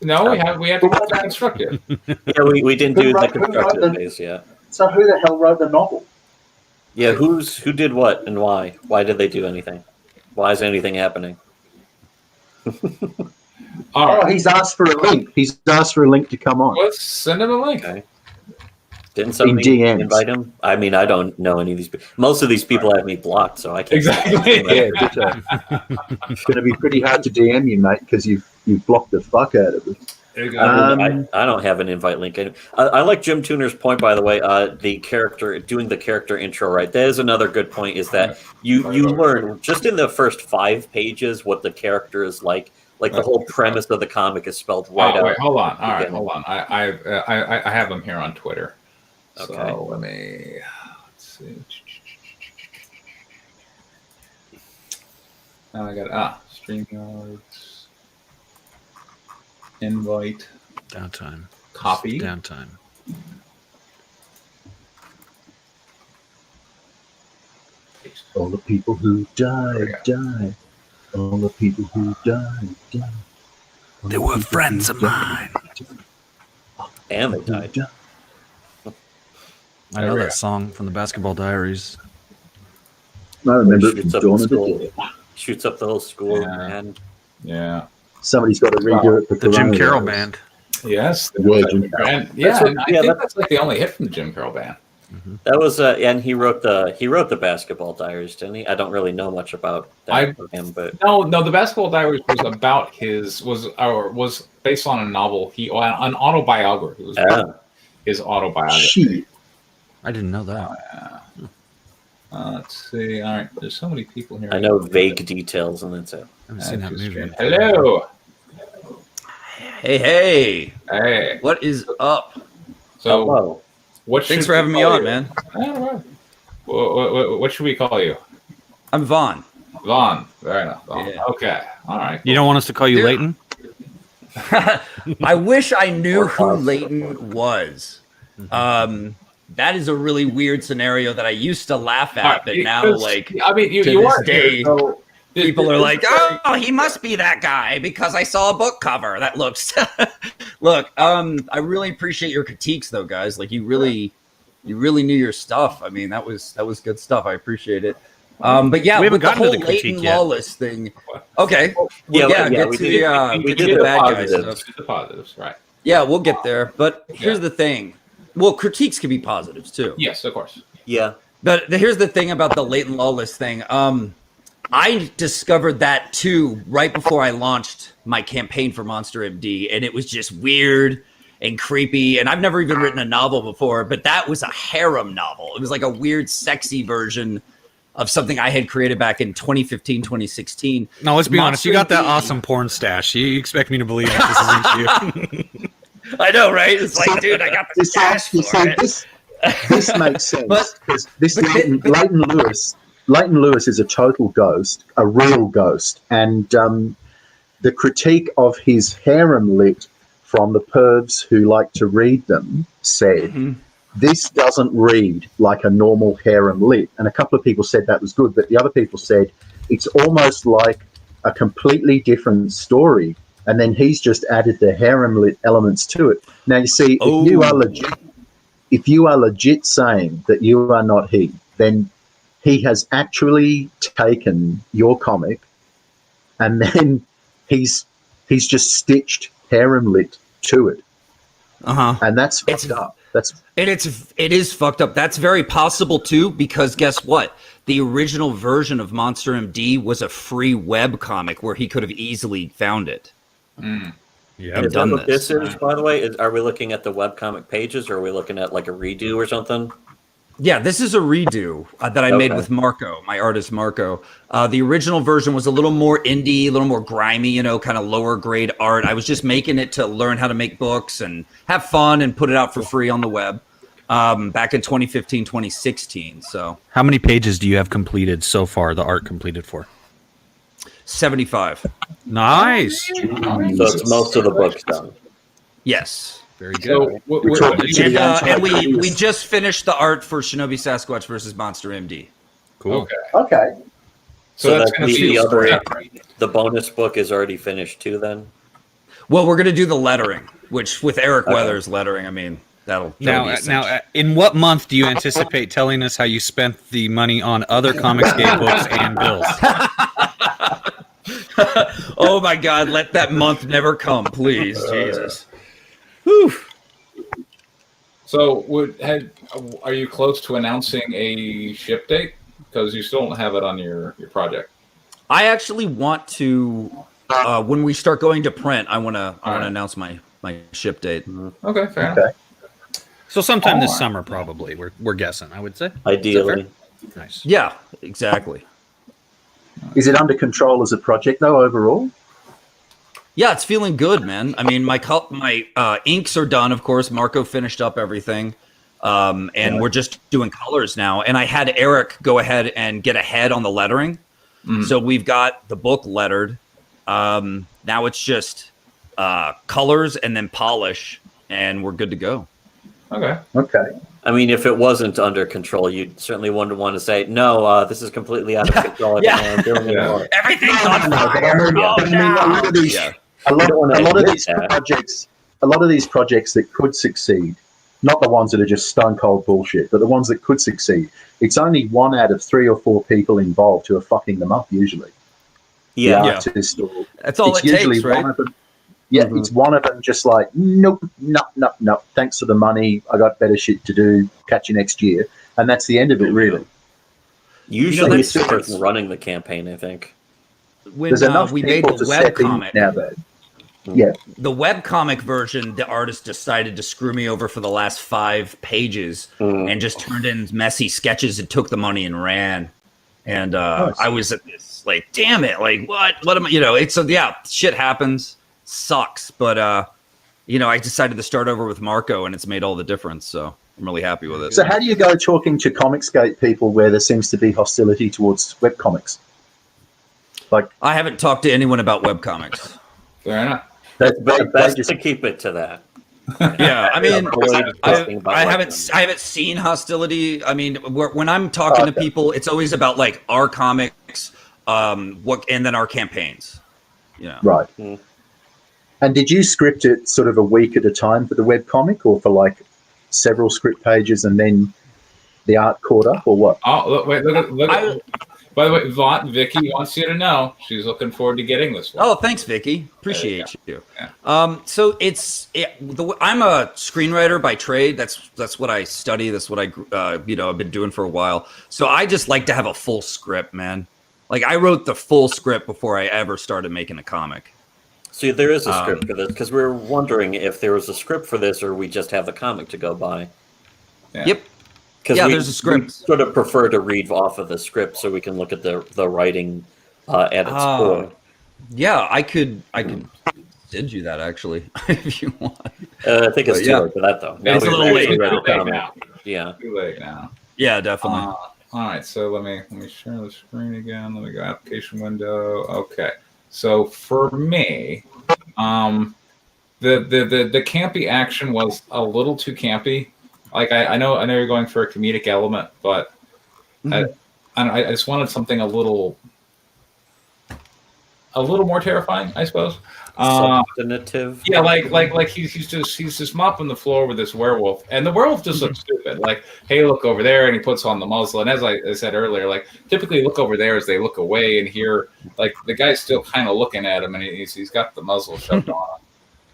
No, we have to get that constructed. Yeah, we didn't do Who the wrote constructive the- phase yet. So who the hell wrote the novel? Yeah, who did what and why? Why did they do anything? Why is anything happening? All Oh, right, he's asked for a link. He's asked for a link to come on. let's send him a link. Okay. Didn't somebody DMs. invite him? I mean, I don't know any of these people. Most of these people have me blocked, so I can't. Exactly. Yeah, it's going to be pretty hard to DM you, mate, because you've blocked the fuck out of it. I don't have an invite link. I like Jim Tuner's point, by the way. The character doing the character intro, right? That is another good point. Is that you learn just in the first 5 pages what the character is like. Like the whole premise of the comic is spelled right out. Wait, hold on. All right, Beginning. hold on. I have him here on Twitter. Okay. So let's see. Now I got StreamYards, invite, Downtime. copy. Downtime. All the people who died. All the people who died. All They the were people friends who of mine. And they died. I There know we that go. song from the Basketball Diaries. I remember it Shoots from up Dawn the of the school. Dead. Shoots up the whole school, Yeah. man. Yeah. Somebody's got to redo it for The Jim coronavirus. Carroll Band. Yes. Yeah, Jim Carroll. And, yeah, That's what- and I yeah, think that's like the only hit from the Jim Carroll Band. That was and he wrote the Basketball Diaries, didn't he? I don't really know much about that for him, but No, the Basketball Diaries was about was based on a novel. An autobiography. It was about his autobiography. Shit. I didn't know that. Let's see. All right, there's so many people here. I know vague details, and that's it. I haven't seen that movie. Hello. Hey, Hey. what is up? So, Hello. what? Thanks should for we having me call on, you? man. What should we call you? I'm Vaughn. Vaughn. Fair enough. Vaughn. Yeah. Okay. All right. You don't want us to call you Dude. Leighton? I wish I knew who Leighton was. That is a really weird scenario that I used to laugh at, All right, but now, because, like, I mean, you to you this are day, here, so people are like, oh, "Oh, he must be that guy because I saw a book cover that looks." Look, I really appreciate your critiques, though, guys. Like, you really knew your stuff. I mean, that was good stuff. I appreciate it. But yeah, We haven't with the gotten to whole the critique Leighton yet. Lawless thing. Okay, Yeah, get we to did- the we get to did the the bad guy positives. stuff. the positives, right? Yeah, we'll get there. But here's Yeah. the thing. Well, critiques can be positives too. Yes, of course. Yeah. But here's the thing about the Leighton Lawless thing. I discovered that too right before I launched my campaign for Monster MD, and it was just weird and creepy. And I've never even written a novel before, but that was a harem novel. It was like a weird, sexy version of something I had created back in 2015, 2016. No, let's be honest. You got that Monster awesome porn stash. You expect me to believe that this isn't you? I know, right? It's like, dude, I got the This cash for it. this makes sense But- because this but- Leighton Lewis is a total ghost, a real ghost, and the critique of his harem lit from the pervs who like to read them said, Mhm. this doesn't read like a normal harem lit. And a couple of people said that was good, but the other people said it's almost like a completely different story. And then he's just added the harem lit elements to it. Now you see, if you are legit saying that you are not he, then he has actually taken your comic and then he's just stitched harem lit to it. And that's fucked up. It is fucked up. That's very possible too, because guess what? The original version of Monster MD was a free web comic where he could have easily found it. Yeah. I've Is that done what this. this is, by the way? Are we looking at the webcomic pages, or are we looking at like a redo or something? Yeah, this is a redo that I made Okay. with Marco, my artist Marco. The original version was a little more indie, a little more grimy, you know, kind of lower grade art. I was just making it to learn how to make books and have fun and put it out for free on the web back in 2015, 2016. So How many pages do you have completed so far? The art completed for? 75. Nice. So it's most of the books done. Yes. Very good. So, We're talking to And, the and we Anti-Ideas. just finished the art for Shinobi Sasquatch versus Monster MD. Cool. okay. Okay. So that's that going to be the other separate. the bonus book is already finished too. Then Well, we're going to do the lettering, which with Eric Okay. Weathers lettering, I mean, that'll be Now, essential. in what month do you anticipate telling us how you spent the money on other Comicsgate books and bills? Oh my God, let that month never come, please, Jesus. Whew. So, are you close to announcing a ship date? Because you still don't have it on your project. I actually want to, when we start going to print, I want to right. announce my ship date. Okay, fair Okay. enough. So sometime this Alright. summer, probably. We're guessing. I would say. Is that ideally, fair? Nice. Yeah, exactly. Is it under control as a project though overall? Yeah, it's feeling good, man. I mean, my inks are done, of course. Marco finished up everything. And we're just doing colors now. And I had Eric go ahead and get ahead on the lettering. So we've got the book lettered. Now it's just colors and then polish, and we're good to go. Okay. Okay. I mean, if it wasn't under control, you certainly wouldn't want to say, "No, this is completely out of control. I don't know what I'm doing Yeah. anymore." Everything's on No, but fire. I mean, Oh, but I mean, a lot of these, Yeah. a lot, You don't wanna a lot of admit these that. projects, a lot of these projects that could succeed, not the ones that are just stone cold bullshit, but the ones that could succeed. It's only 1 out of 3 or 4 people involved who are fucking them up usually. Yeah, The Yeah. artist or That's all it's it usually takes, right? one of them. Yeah, Mhm. it's one of them just like, nope, no. Thanks for the money. I got better shit to do. Catch you next year. And that's the end of it, really. usually that's- it's the person running the campaign. I think. When There's enough we made people the to web step in comic, now, though. Yeah, the web comic version, the artist decided to screw me over for the last 5 pages and just turned in messy sketches and took the money and ran. And Nice. I was at this like, damn it, like what am I? You know, it's yeah, shit happens, sucks, but you know, I decided to start over with Marco, and it's made all the difference. So I'm really happy with it. So how do you go talking to Comicsgate people where there seems to be hostility towards webcomics? Like I haven't talked to anyone about webcomics. Fair enough. they Best just to keep it to that. Yeah, I mean, Avoid discussing about I webcomics. haven't seen hostility. I mean, when I'm talking to people, it's always about like our comics, what, and then our campaigns. Yeah, right. Mm. And did you script it sort of a week at a time for the webcomic, or for like several script pages and then the art caught up, or what? Oh, look at. By the way, Vicky wants you to know she's looking forward to getting this one. Oh, thanks, Vicky. Appreciate you. Yeah. So I'm a screenwriter by trade. That's what I study. That's what I I've been doing for a while. So I just like to have a full script, man. Like I wrote the full script before I ever started making a comic. So there is a script for this because we were wondering if there was a script for this or we just have the comic to go by. Yeah. Yep. Because Yeah, we, there's a script. we sort of prefer to read off of the script so we can look at the writing at its core. Yeah, I could send you that actually if you want. I think it's But too yeah. late for that though. It's a we've little actually late. read a Too late comic. now. Yeah. Too late now. Yeah, definitely. All right, so let me share the screen again. Let me go application window. Okay, so for me, the campy action was a little too campy. Like I know you're going for a comedic element, but I just wanted something a little more terrifying, I suppose. Substantive. Yeah, like he's just mopping the floor with this werewolf, and the werewolf just looks stupid. Like, hey, look over there, and he puts on the muzzle. And as I said earlier, like typically look over there as they look away, and here, like the guy's still kind of looking at him, and he's got the muzzle shoved on him.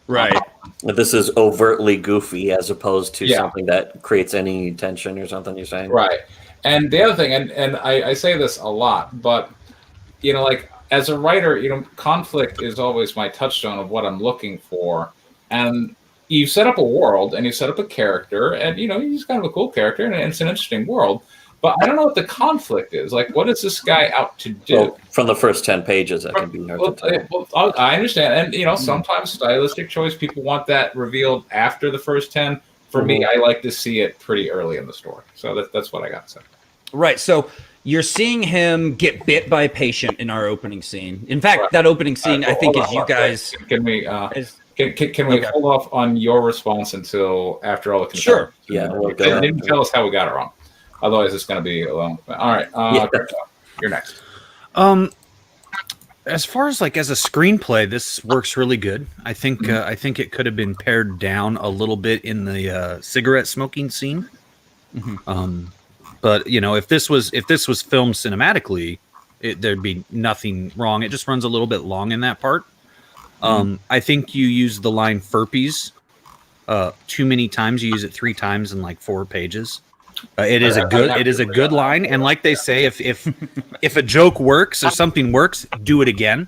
Right. This is overtly goofy as opposed to Yeah. something that creates any tension or something you're saying. Right. And the other thing, and I say this a lot, but like as a writer, conflict is always my touchstone of what I'm looking for. And you set up a world and you set up a character, and he's kind of a cool character, and it's an interesting world. But I don't know what the conflict is. Like, what is this guy out to do? Well, from the first 10 pages, that can be hard to tell. I understand. And, sometimes stylistic choice, people want that revealed after the first 10. For me, I like to see it pretty early in the story. So that's what I got to say. Right. So you're seeing him get bit by a patient in our opening scene. In fact, that opening scene, I think, is you guys. Can we hold off on your response until after all the concern? Sure. Yeah. Didn't tell us how we got it wrong. Otherwise, it's going to be a long. All right, you're next. As far as as a screenplay, this works really good. I think it could have been pared down a little bit in the cigarette smoking scene. But if this was filmed cinematically, there'd be nothing wrong. It just runs a little bit long in that part. I think you use the line "furpies" too many times. You use it 3 times in 4 pages. It is a good line, and like they say, if a joke works or something works, do it again.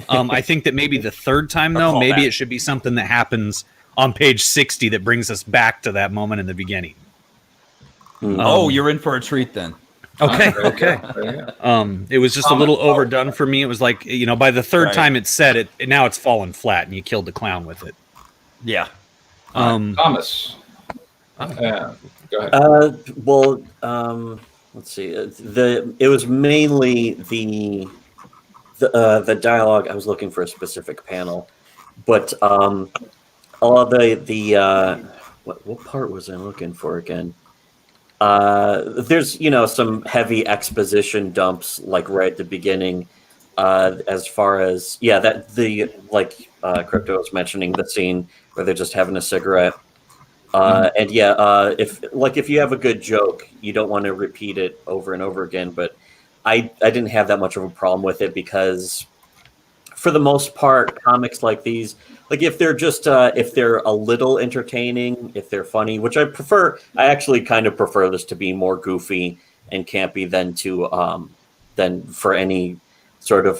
I think that maybe the 3rd time though, maybe it should be something that happens on page 60 that brings us back to that moment in the beginning. You're in for a treat then. Okay. It was just a little overdone for me. It was like by the 3rd time it said it, now it's fallen flat, and you killed the clown with it. Yeah. Thomas. Go ahead. Let's see. It was mainly the dialogue. I was looking for a specific panel, but all of what part was I looking for again? There's some heavy exposition dumps right at the beginning. As far as Crypto was mentioning the scene where they're just having a cigarette. If you have a good joke, you don't want to repeat it over and over again. But I didn't have that much of a problem with it because, for the most part, comics like these, if they're just if they're a little entertaining, if they're funny, which I prefer, I actually kind of prefer this to be more goofy and campy than for any sort of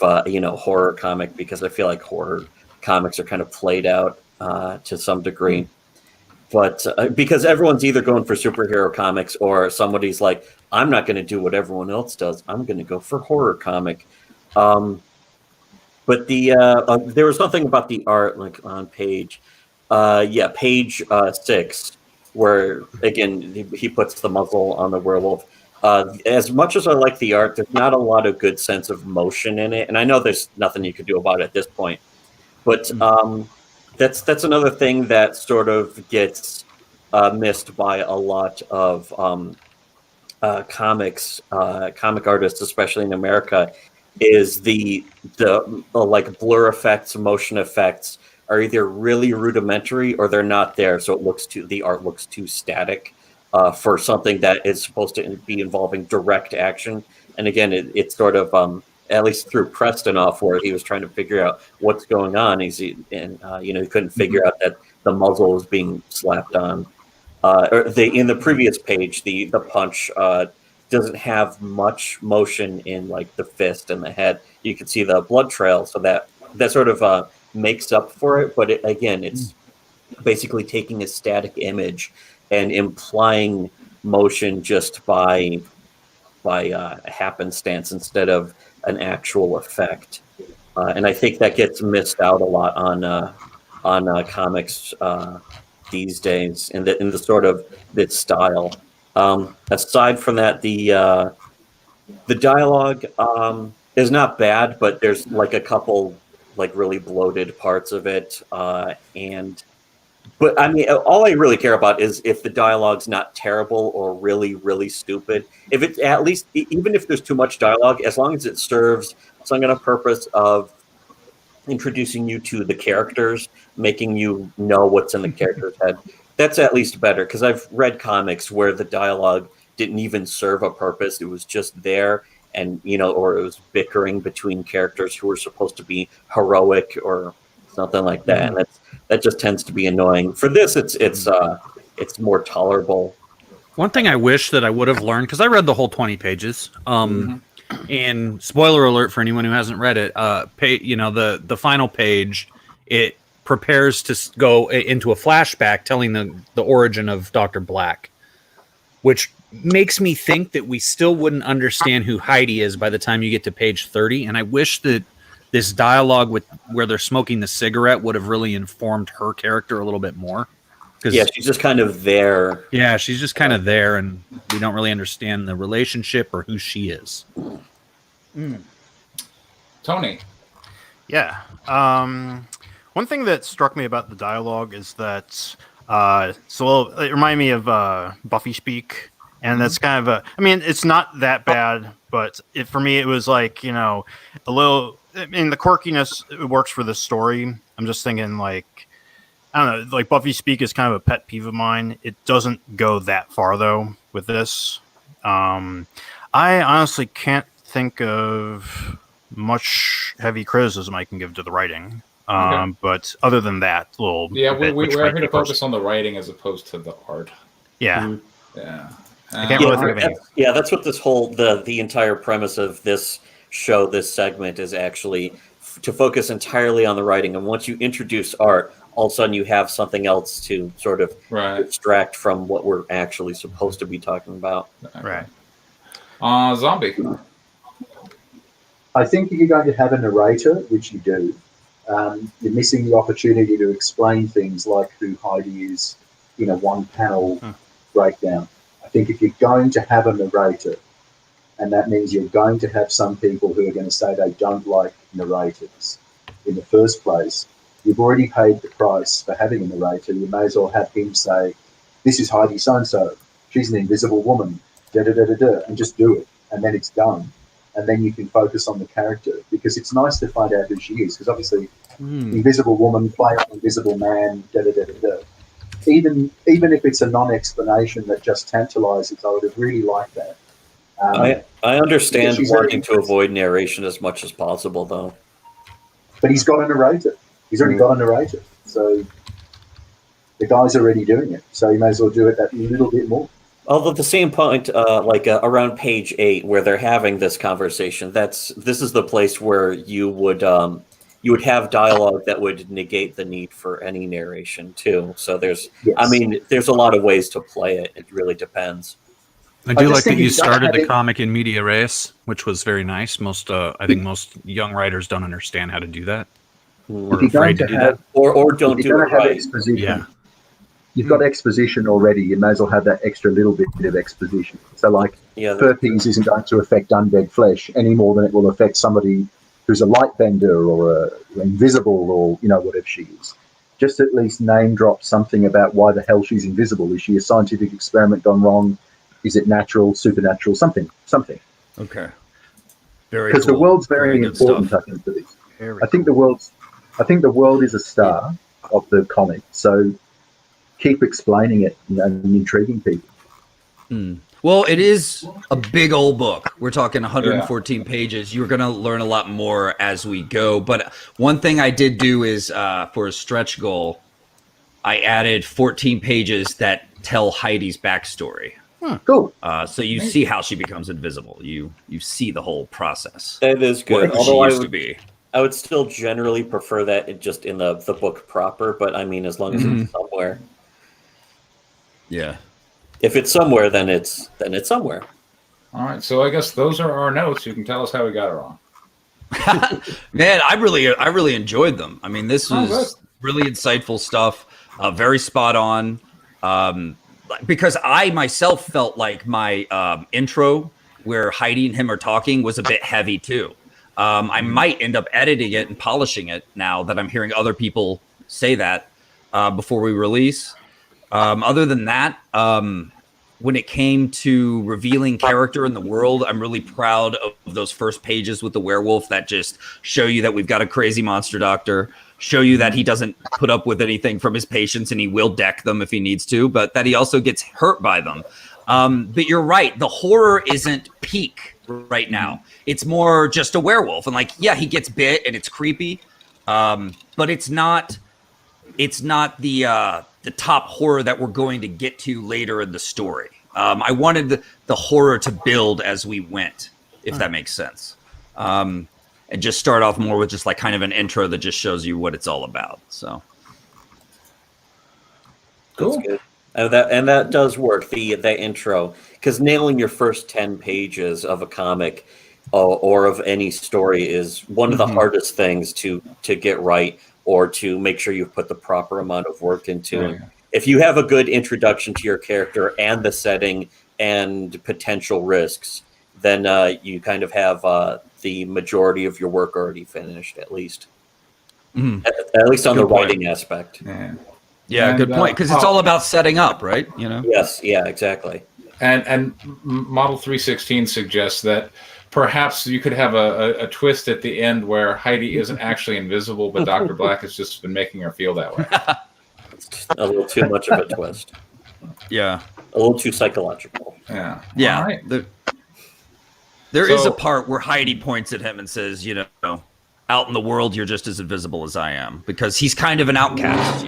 horror comic, because I feel like horror comics are kind of played out to some degree. But because everyone's either going for superhero comics or somebody's like, I'm not going to do what everyone else does. I'm going to go for horror comic. But there was something about the art, on page 6, where again he puts the muzzle on the werewolf. As much as I like the art, there's not a lot of good sense of motion in it, and I know there's nothing you could do about it at this point. But that's another thing that sort of gets missed by a lot of comic artists, especially in America, is the blur effects, motion effects are either really rudimentary or they're not there, so the art looks too static for something that is supposed to be involving direct action. And again, it's sort of at least through Prestonov, where he was trying to figure out what's going on. He couldn't figure out that the muzzle was being slapped on. In the previous page, the punch doesn't have much motion in the fist and the head. You can see the blood trail, so that sort of makes up for it. But it's basically taking a static image and implying motion just by happenstance instead of an actual effect, and I think that gets missed out a lot on comics these days in the sort of this style. Aside from that, the dialogue is not bad, but there's a couple really bloated parts of it, But I mean, all I really care about is if the dialogue's not terrible or really, really stupid. If it's at least, even if there's too much dialogue, as long as it serves some kind of purpose of introducing you to the characters, making you know what's in the character's head, that's at least better. Because I've read comics where the dialogue didn't even serve a purpose; it was just there, and or it was bickering between characters who were supposed to be heroic or something like that, and that just tends to be annoying. For this, it's more tolerable. One thing I wish that I would have learned, because I read the whole 20 pages, and spoiler alert for anyone who hasn't read it, the final page, it prepares to go into a flashback telling the origin of Dr. Black, which makes me think that we still wouldn't understand who Heidi is by the time you get to page 30. And I wish that this dialogue with where they're smoking the cigarette would have really informed her character a little bit more. Yeah, she's just kind of there. Yeah, she's just kind of there, and we don't really understand the relationship or who she is. Tony. Yeah. One thing that struck me about the dialogue is that it reminded me of Buffy speak, and that's kind of it's not that bad, but for me it was like, a little. I mean, the quirkiness, it works for this story. I'm just thinking, like, I don't know, like Buffy speak is kind of a pet peeve of mine. It doesn't go that far though with this. I honestly can't think of much heavy criticism I can give to the writing. Okay. But other than that, we're here to focus on the writing as opposed to the art. Yeah. Yeah. I can't really think of any. That's what this whole the entire premise of this show, this segment, is actually to focus entirely on the writing. And once you introduce art, all of a sudden you have something else to sort of distract from what we're actually supposed to be talking about. Right. Zombie. I think if you're going to have a narrator, which you do, you're missing the opportunity to explain things like who Heidi is in a one-panel breakdown. I think if you're going to have a narrator, and that means you're going to have some people who are going to say they don't like narrators in the first place, you've already paid the price for having a narrator. You may as well have him say, this is Heidi so-and-so. She's an invisible woman, da-da-da-da-da, and just do it. And then it's done. And then you can focus on the character, because it's nice to find out who she is, because obviously invisible woman, play on invisible man, da-da-da-da-da. Even if it's a non-explanation that just tantalizes, I would have really liked that. I understand wanting to avoid narration as much as possible, though. But he's got a narrator. He's already got a narrator. So the guy's already doing it. So you may as well do it that little bit more. Although at the same point, around page 8, where they're having this conversation, this is the place where you would have dialogue that would negate the need for any narration too. So there's a lot of ways to play it. It really depends. I do like that you started the comic in media res, which was very nice. I think most young writers don't understand how to do that, or afraid to do that, or don't do it right. Yeah. You've got exposition already. You may as well have that extra little bit of exposition. So, like, herpes isn't going to affect undead flesh any more than it will affect somebody who's a light bender or invisible or, whatever she is. Just at least name drop something about why the hell she's invisible. Is she a scientific experiment gone wrong? Is it natural, supernatural, something? Okay. Very Because the world's very important, I think, for this. I think the world is a star of the comic. So keep explaining it and intriguing people. Well, it is a big old book. We're talking 114 pages. You're going to learn a lot more as we go. But one thing I did do is for a stretch goal, I added 14 pages that tell Heidi's backstory. Cool. So you see how she becomes invisible. You see the whole process. That is good. Although I would still generally prefer that just in the book proper. But I mean, as long as it's somewhere. Yeah. If it's somewhere, then it's somewhere. All right. So I guess those are our notes. You can tell us how we got it wrong. Man, I really enjoyed them. I mean, this was really insightful stuff. Very spot on. Because I myself felt like my intro where Heidi and him are talking was a bit heavy too. I might end up editing it and polishing it now that I'm hearing other people say that before we release. Other than that, when it came to revealing character in the world, I'm really proud of those first pages with the werewolf that just show you that we've got a crazy monster doctor, show you that he doesn't put up with anything from his patients and he will deck them if he needs to, but that he also gets hurt by them. But you're right. The horror isn't peak right now. It's more just a werewolf. And he gets bit and it's creepy. But it's not the top horror that we're going to get to later in the story. I wanted the horror to build as we went, if that makes sense. And just start off more with just kind of an intro that just shows you what it's all about. So Cool. That's good. And that does work. The intro, because nailing your first 10 pages of a comic or of any story is one of the hardest things to get right, or to make sure you've put the proper amount of work into. And if you have a good introduction to your character and the setting and potential risks, then you kind of have the majority of your work already finished, at least. At least on the writing aspect. Yeah, good point. Because it's all about setting up, right? Yes, yeah, exactly. And Model 316 suggests that perhaps you could have a twist at the end where Heidi isn't actually invisible, but Dr. Black has just been making her feel that way. A little too much of a twist. Yeah. A little too psychological. Yeah. Yeah. All right. There is a part where Heidi points at him and says, out in the world, you're just as invisible as I am, because he's kind of an outcast,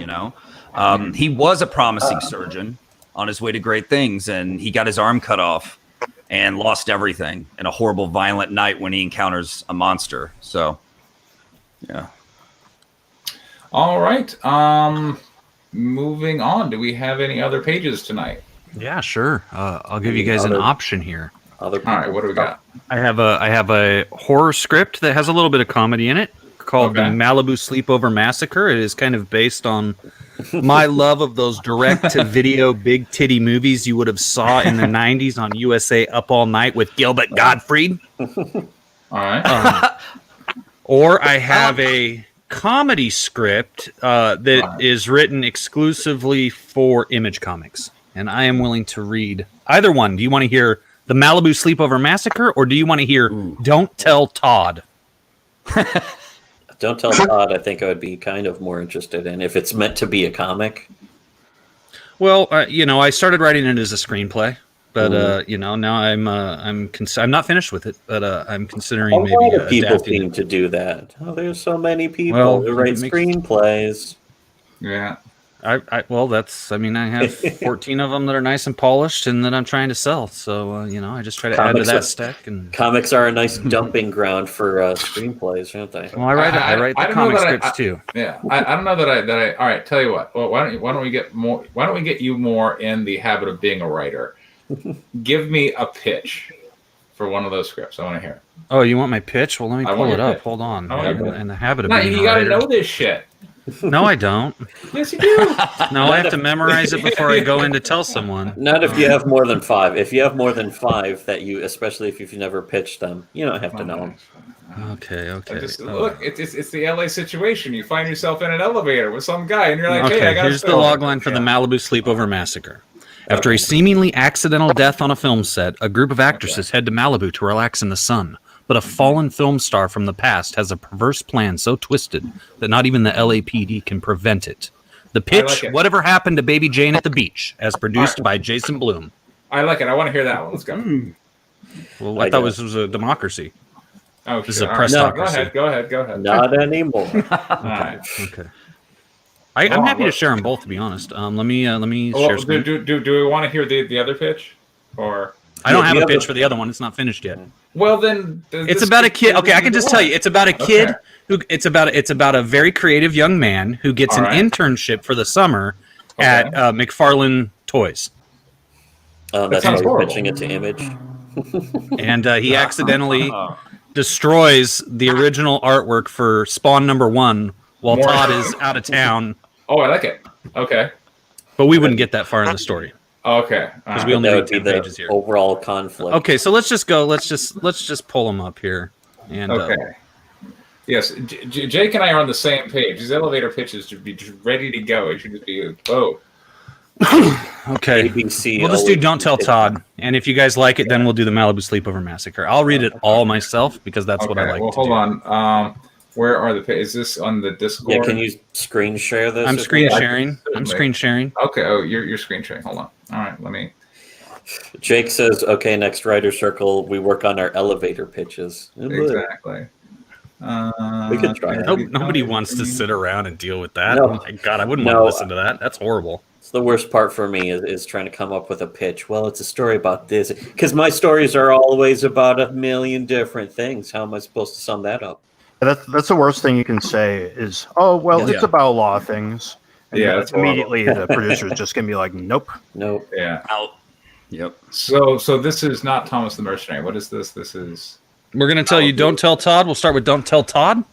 He was a promising surgeon on his way to great things, and he got his arm cut off and lost everything in a horrible, violent night when he encounters a monster. So, yeah. All right. Moving on. Do we have any other pages tonight? Yeah, sure. I'll give you guys an option here. All right. What do we got? I have a horror script that has a little bit of comedy in it called the Malibu Sleepover Massacre. It is kind of based on my love of those direct-to-video big titty movies you would have saw in the 90s on USA Up All Night with Gilbert Gottfried. All right. Or I have a comedy script that is written exclusively for Image Comics, and I am willing to read either one. Do you want to hear the Malibu Sleepover Massacre, or do you want to hear Don't Tell Todd? Don't Tell Todd, I think I would be kind of more interested in if it's meant to be a comic. Well, I started writing it as a screenplay, but now I'm not finished with it, but I'm considering maybe lot of people adapting seem to do that. Oh, there's so many people who write it makes- screenplays. Yeah. I have 14 of them that are nice and polished and that I'm trying to sell. So, I just try to add to that stack. And Comics are a nice dumping ground for screenplays, aren't they? well, I write the comic scripts too. Yeah, I don't know that I. All right, tell you what. Well, why don't we get more? Why don't we get you more in the habit of being a writer? Give me a pitch for one of those scripts. I want to hear. Oh, you want my pitch? Well, let me pull it up. Pitch. Hold on. Oh, I'm in the habit of No, being you a got to writer. know this shit. No, I don't. Yes, you do. No, I have to memorize it before I go in to tell someone. Not if you have more than 5. If you have more than 5 that you, especially if you've never pitched them, you don't have to know them. Okay. Look, it's the LA situation. You find yourself in an elevator with some guy, and you're like, "Hey, I got." Here's the log line for the Malibu Sleepover Massacre. After a seemingly accidental death on a film set, a group of actresses head to Malibu to relax in the sun. But a fallen film star from the past has a perverse plan so twisted that not even the LAPD can prevent it. The pitch, Whatever Happened to Baby Jane at the Beach, as produced by Jason Blum. I like it. I want to hear that one. Let's go. Well, I thought this was a democracy. Oh, this is a press-ocracy. Go ahead. Not anymore. All right. Okay. I'm happy to share them both, to be honest. Let me share screen. Do we want to hear the other pitch, or I don't have a pitch for the other one. It's not finished yet. Well, then it's about a kid. Okay, I can just tell you, it's about a kid who. It's about a very creative young man who gets an internship for the summer at McFarlane Toys. That's how you're pitching it to Image. And he accidentally destroys the original artwork for Spawn #1 while Todd is out of town. Oh, I like it. Okay, but we wouldn't get that far in the story. Okay, because we only read 10 pages here. Overall conflict. Okay, so let's just go. Let's just pull them up here. And yes, Jake and I are on the same page. These elevator pitches should be ready to go. It should just be Okay, ABC, we'll just do Don't Tell Todd, and if you guys like it, then we'll do the Malibu Sleepover Massacre. I'll read it all myself because that's what I like. Well, to hold do. on. Where are the pages? Is this on the Discord? Yeah, can you screen share this? I'm screen sharing. Okay. Oh, you're screen sharing. Hold on. All right. Let me. Jake says, "Okay, next writer circle, we work on our elevator pitches." Exactly. We could try it. Nobody wants to sit around and deal with that. No. Oh my god, I wouldn't want to listen to that. That's horrible. It's the worst part for me is trying to come up with a pitch. Well, it's a story about this because my stories are always about a million different things. How am I supposed to sum that up? That's the worst thing you can say is, oh, well, it's about a lot of things. And Yeah, that's horrible. immediately the producer is just going to be like, nope. Nope. Yeah. Out. Yep. So this is not Thomas the Mercenary. What is this? This is We're going to tell you, don't tell Todd. We'll start with don't tell Todd.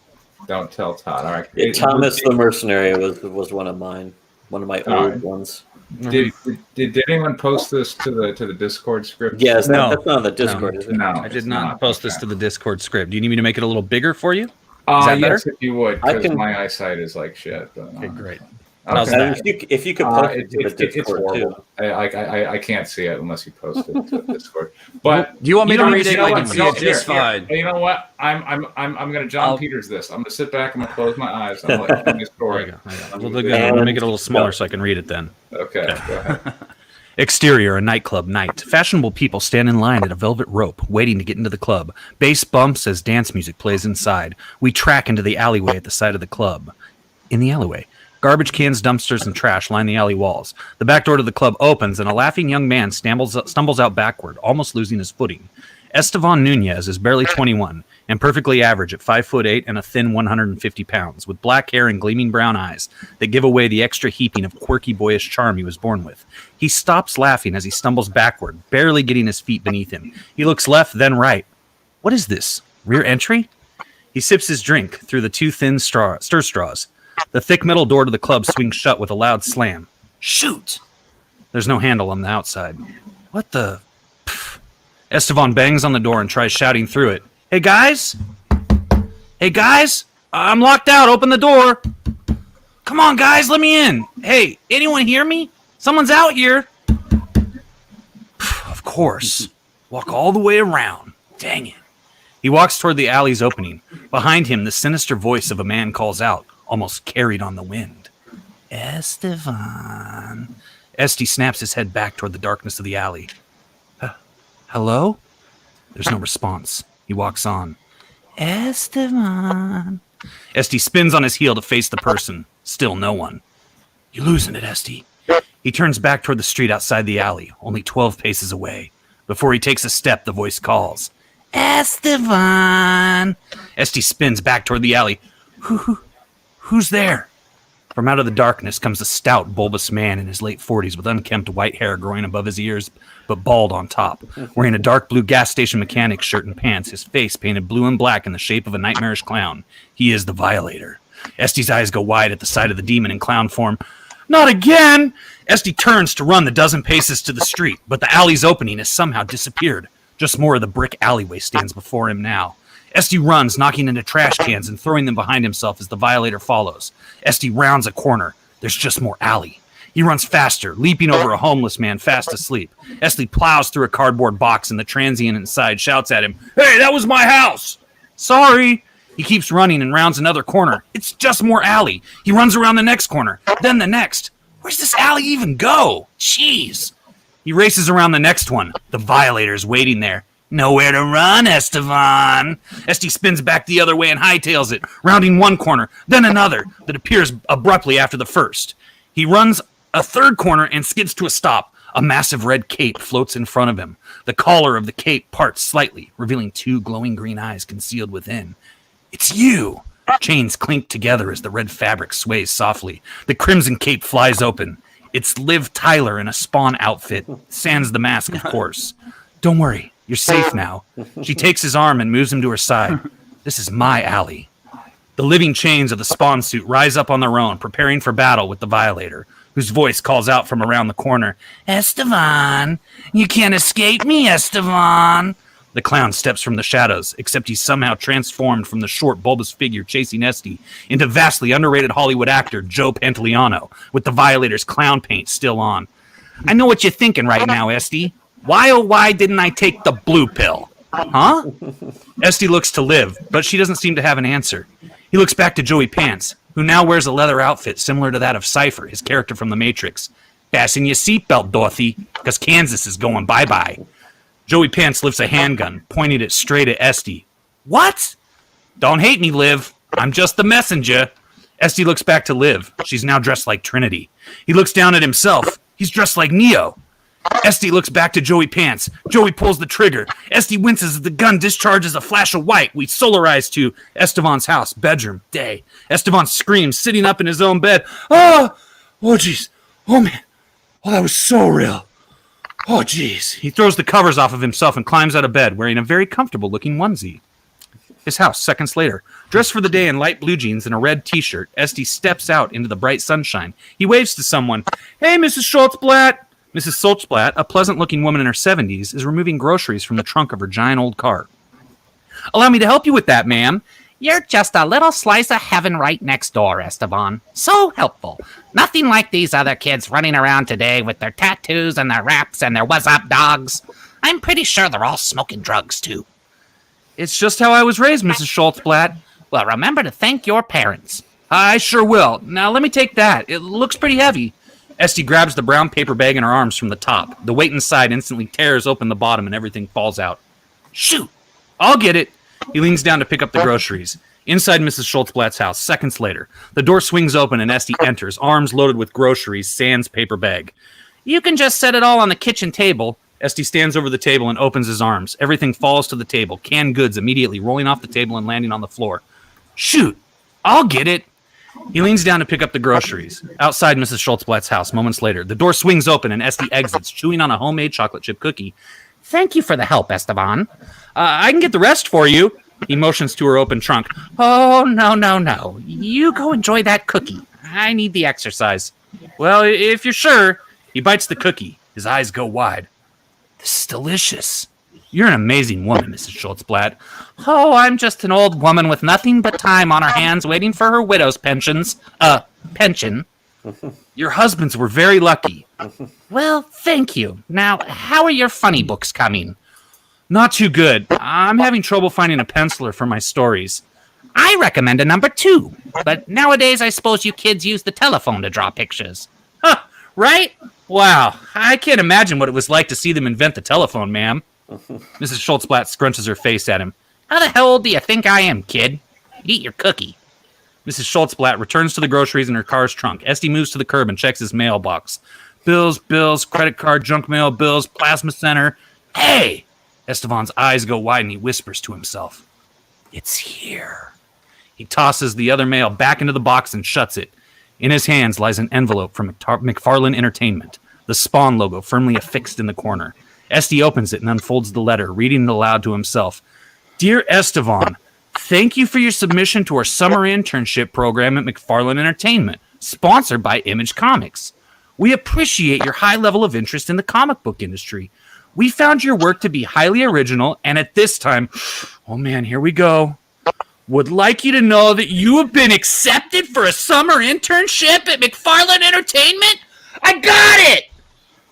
Don't Tell Todd. All right. Thomas the Mercenary was one of mine, one of my old ones. Did anyone post this to the Discord script? Yes, No. that's not on the Discord, is it? No, I did it's not post this to the Discord script. Do you need me to make it a little bigger for you? Is Oh, that yes, better? if you would, I because can- my eyesight is like shit. But, Okay, great. Okay. How's that? If you could post it to the It's Discord horrible. too. I can't see it unless you post it to Discord. But Do you want me to know, read it? you know I what? can see No, it just here. fine. You know what? I'm gonna John Peters this. I'm gonna sit back. I'm gonna close my eyes. I'm gonna tell my There story. you go. We'll do good. I'm going to make it a little smaller so I can read it then. Okay, go ahead. Exterior, a nightclub night. Fashionable people stand in line at a velvet rope, waiting to get into the club. Bass bumps as dance music plays inside. We track into the alleyway at the side of the club. In the alleyway, garbage cans, dumpsters, and trash line the alley walls. The back door to the club opens, and a laughing young man stumbles out backward, almost losing his footing. Estevan Nunez is barely 21 and perfectly average at 5'8" and a thin 150 pounds, with black hair and gleaming brown eyes that give away the extra heaping of quirky boyish charm he was born with. He stops laughing as he stumbles backward, barely getting his feet beneath him. He looks left, then right. What is this? Rear entry? He sips his drink through the two thin stir straws. The thick metal door to the club swings shut with a loud slam. Shoot! There's no handle on the outside. What the... Pff. Estevan bangs on the door and tries shouting through it. Hey guys! Hey guys! I'm locked out. Open the door. Come on guys, let me in. Hey, anyone hear me? Someone's out here. Of course. Walk all the way around. Dang it. He walks toward the alley's opening. Behind him, the sinister voice of a man calls out, almost carried on the wind. Estevan. Esty snaps his head back toward the darkness of the alley. Hello? There's no response. He walks on. Estevan. Esty spins on his heel to face the person. Still no one. You're losing it, Esty. He turns back toward the street outside the alley, only 12 paces away. Before he takes a step, the voice calls. Estevan. Esty spins back toward the alley. Who's there? From out of the darkness comes a stout, bulbous man in his late 40s with unkempt white hair growing above his ears, but bald on top. Wearing a dark blue gas station mechanic's shirt and pants, his face painted blue and black in the shape of a nightmarish clown. He is the Violator. Esty's eyes go wide at the sight of the demon in clown form. Not again! Esty turns to run the dozen paces to the street, but the alley's opening has somehow disappeared. Just more of the brick alleyway stands before him now. Esty runs, knocking into trash cans and throwing them behind himself as the Violator follows. Esty rounds a corner. There's just more alley. He runs faster, leaping over a homeless man fast asleep. Esty plows through a cardboard box, and the transient inside shouts at him, Hey, that was my house! Sorry! He keeps running and rounds another corner. It's just more alley. He runs around the next corner, then the next. Where's this alley even go? Jeez! He races around the next one. The Violator's waiting there. Nowhere to run, Estevan. Esty spins back the other way and hightails it, rounding one corner, then another, that appears abruptly after the first. He runs a third corner and skids to a stop. A massive red cape floats in front of him. The collar of the cape parts slightly, revealing two glowing green eyes concealed within. It's you! Chains clink together as the red fabric sways softly. The crimson cape flies open. It's Liv Tyler in a Spawn outfit, sans the mask, of course. Don't worry. You're safe now. She takes his arm and moves him to her side. This is my alley. The living chains of the Spawn suit rise up on their own, preparing for battle with the Violator, whose voice calls out from around the corner. Estevan! You can't escape me, Estevan! The clown steps from the shadows, except he's somehow transformed from the short, bulbous figure chasing Esty into vastly underrated Hollywood actor Joe Pantoliano, with the Violator's clown paint still on. I know what you're thinking right now, Esty. Why, oh, why didn't I take the blue pill? Huh? Esty looks to Liv, but she doesn't seem to have an answer. He looks back to Joey Pants, who now wears a leather outfit similar to that of Cypher, his character from The Matrix. Fasten your seatbelt, Dorothy, because Kansas is going bye-bye. Joey Pants lifts a handgun, pointing it straight at Esty. What? Don't hate me, Liv. I'm just the messenger. Esty looks back to Liv. She's now dressed like Trinity. He looks down at himself. He's dressed like Neo. Esty looks back to Joey Pants. Joey pulls the trigger. Esty winces as the gun discharges a flash of white. We solarize to Estevan's house, bedroom, day. Estevan screams, sitting up in his own bed. Oh! Oh, jeez. Oh, man. Oh, that was so real. Oh, jeez. He throws the covers off of himself and climbs out of bed, wearing a very comfortable-looking onesie. His house, seconds later. Dressed for the day in light blue jeans and a red t-shirt, Esty steps out into the bright sunshine. He waves to someone. Hey, Mrs. Schultzblatt. Mrs. Schultzblatt, a pleasant-looking woman in her 70s, is removing groceries from the trunk of her giant old car. Allow me to help you with that, ma'am. You're just a little slice of heaven right next door, Esteban. So helpful. Nothing like these other kids running around today with their tattoos and their raps and their what's up dogs. I'm pretty sure they're all smoking drugs, too. It's just how I was raised, Mrs. Schultzblatt. Well, remember to thank your parents. I sure will. Now, let me take that. It looks pretty heavy. Esty grabs the brown paper bag in her arms from the top. The weight inside instantly tears open the bottom and everything falls out. Shoot! I'll get it. He leans down to pick up the groceries. Inside Mrs. Schultzblatt's house, seconds later, the door swings open and Esty enters, arms loaded with groceries, sans paper bag. You can just set it all on the kitchen table. Esty stands over the table and opens his arms. Everything falls to the table, canned goods immediately rolling off the table and landing on the floor. Shoot! I'll get it. He leans down to pick up the groceries. Outside Mrs. Schultzblatt's house, moments later, the door swings open and Esty exits, chewing on a homemade chocolate chip cookie. Thank you for the help, Esteban. I can get the rest for you. He motions to her open trunk. Oh, no. You go enjoy that cookie. I need the exercise. Well, if you're sure. He bites the cookie. His eyes go wide. This is delicious. You're an amazing woman, Mrs. Schultzblatt. Oh, I'm just an old woman with nothing but time on her hands waiting for her widow's pension. Your husbands were very lucky. Well, thank you. Now, how are your funny books coming? Not too good. I'm having trouble finding a penciler for my stories. I recommend a number 2. But nowadays, I suppose you kids use the telephone to draw pictures. Huh, right? Wow, I can't imagine what it was like to see them invent the telephone, ma'am. Mrs. Schultzblatt scrunches her face at him. How the hell old do you think I am, kid? Eat your cookie. Mrs. Schultzblatt returns to the groceries in her car's trunk. Esty moves to the curb and checks his mailbox. Bills, credit card, junk mail, bills, plasma center. Hey! Esteban's eyes go wide and he whispers to himself. It's here. He tosses the other mail back into the box and shuts it. In his hands lies an envelope from McFarlane Entertainment, the Spawn logo firmly affixed in the corner. Esty opens it and unfolds the letter, reading it aloud to himself. Dear Esteban, thank you for your submission to our summer internship program at McFarlane Entertainment, sponsored by Image Comics. We appreciate your high level of interest in the comic book industry. We found your work to be highly original, and at this time, oh man, here we go, would like you to know that you have been accepted for a summer internship at McFarlane Entertainment. I got it!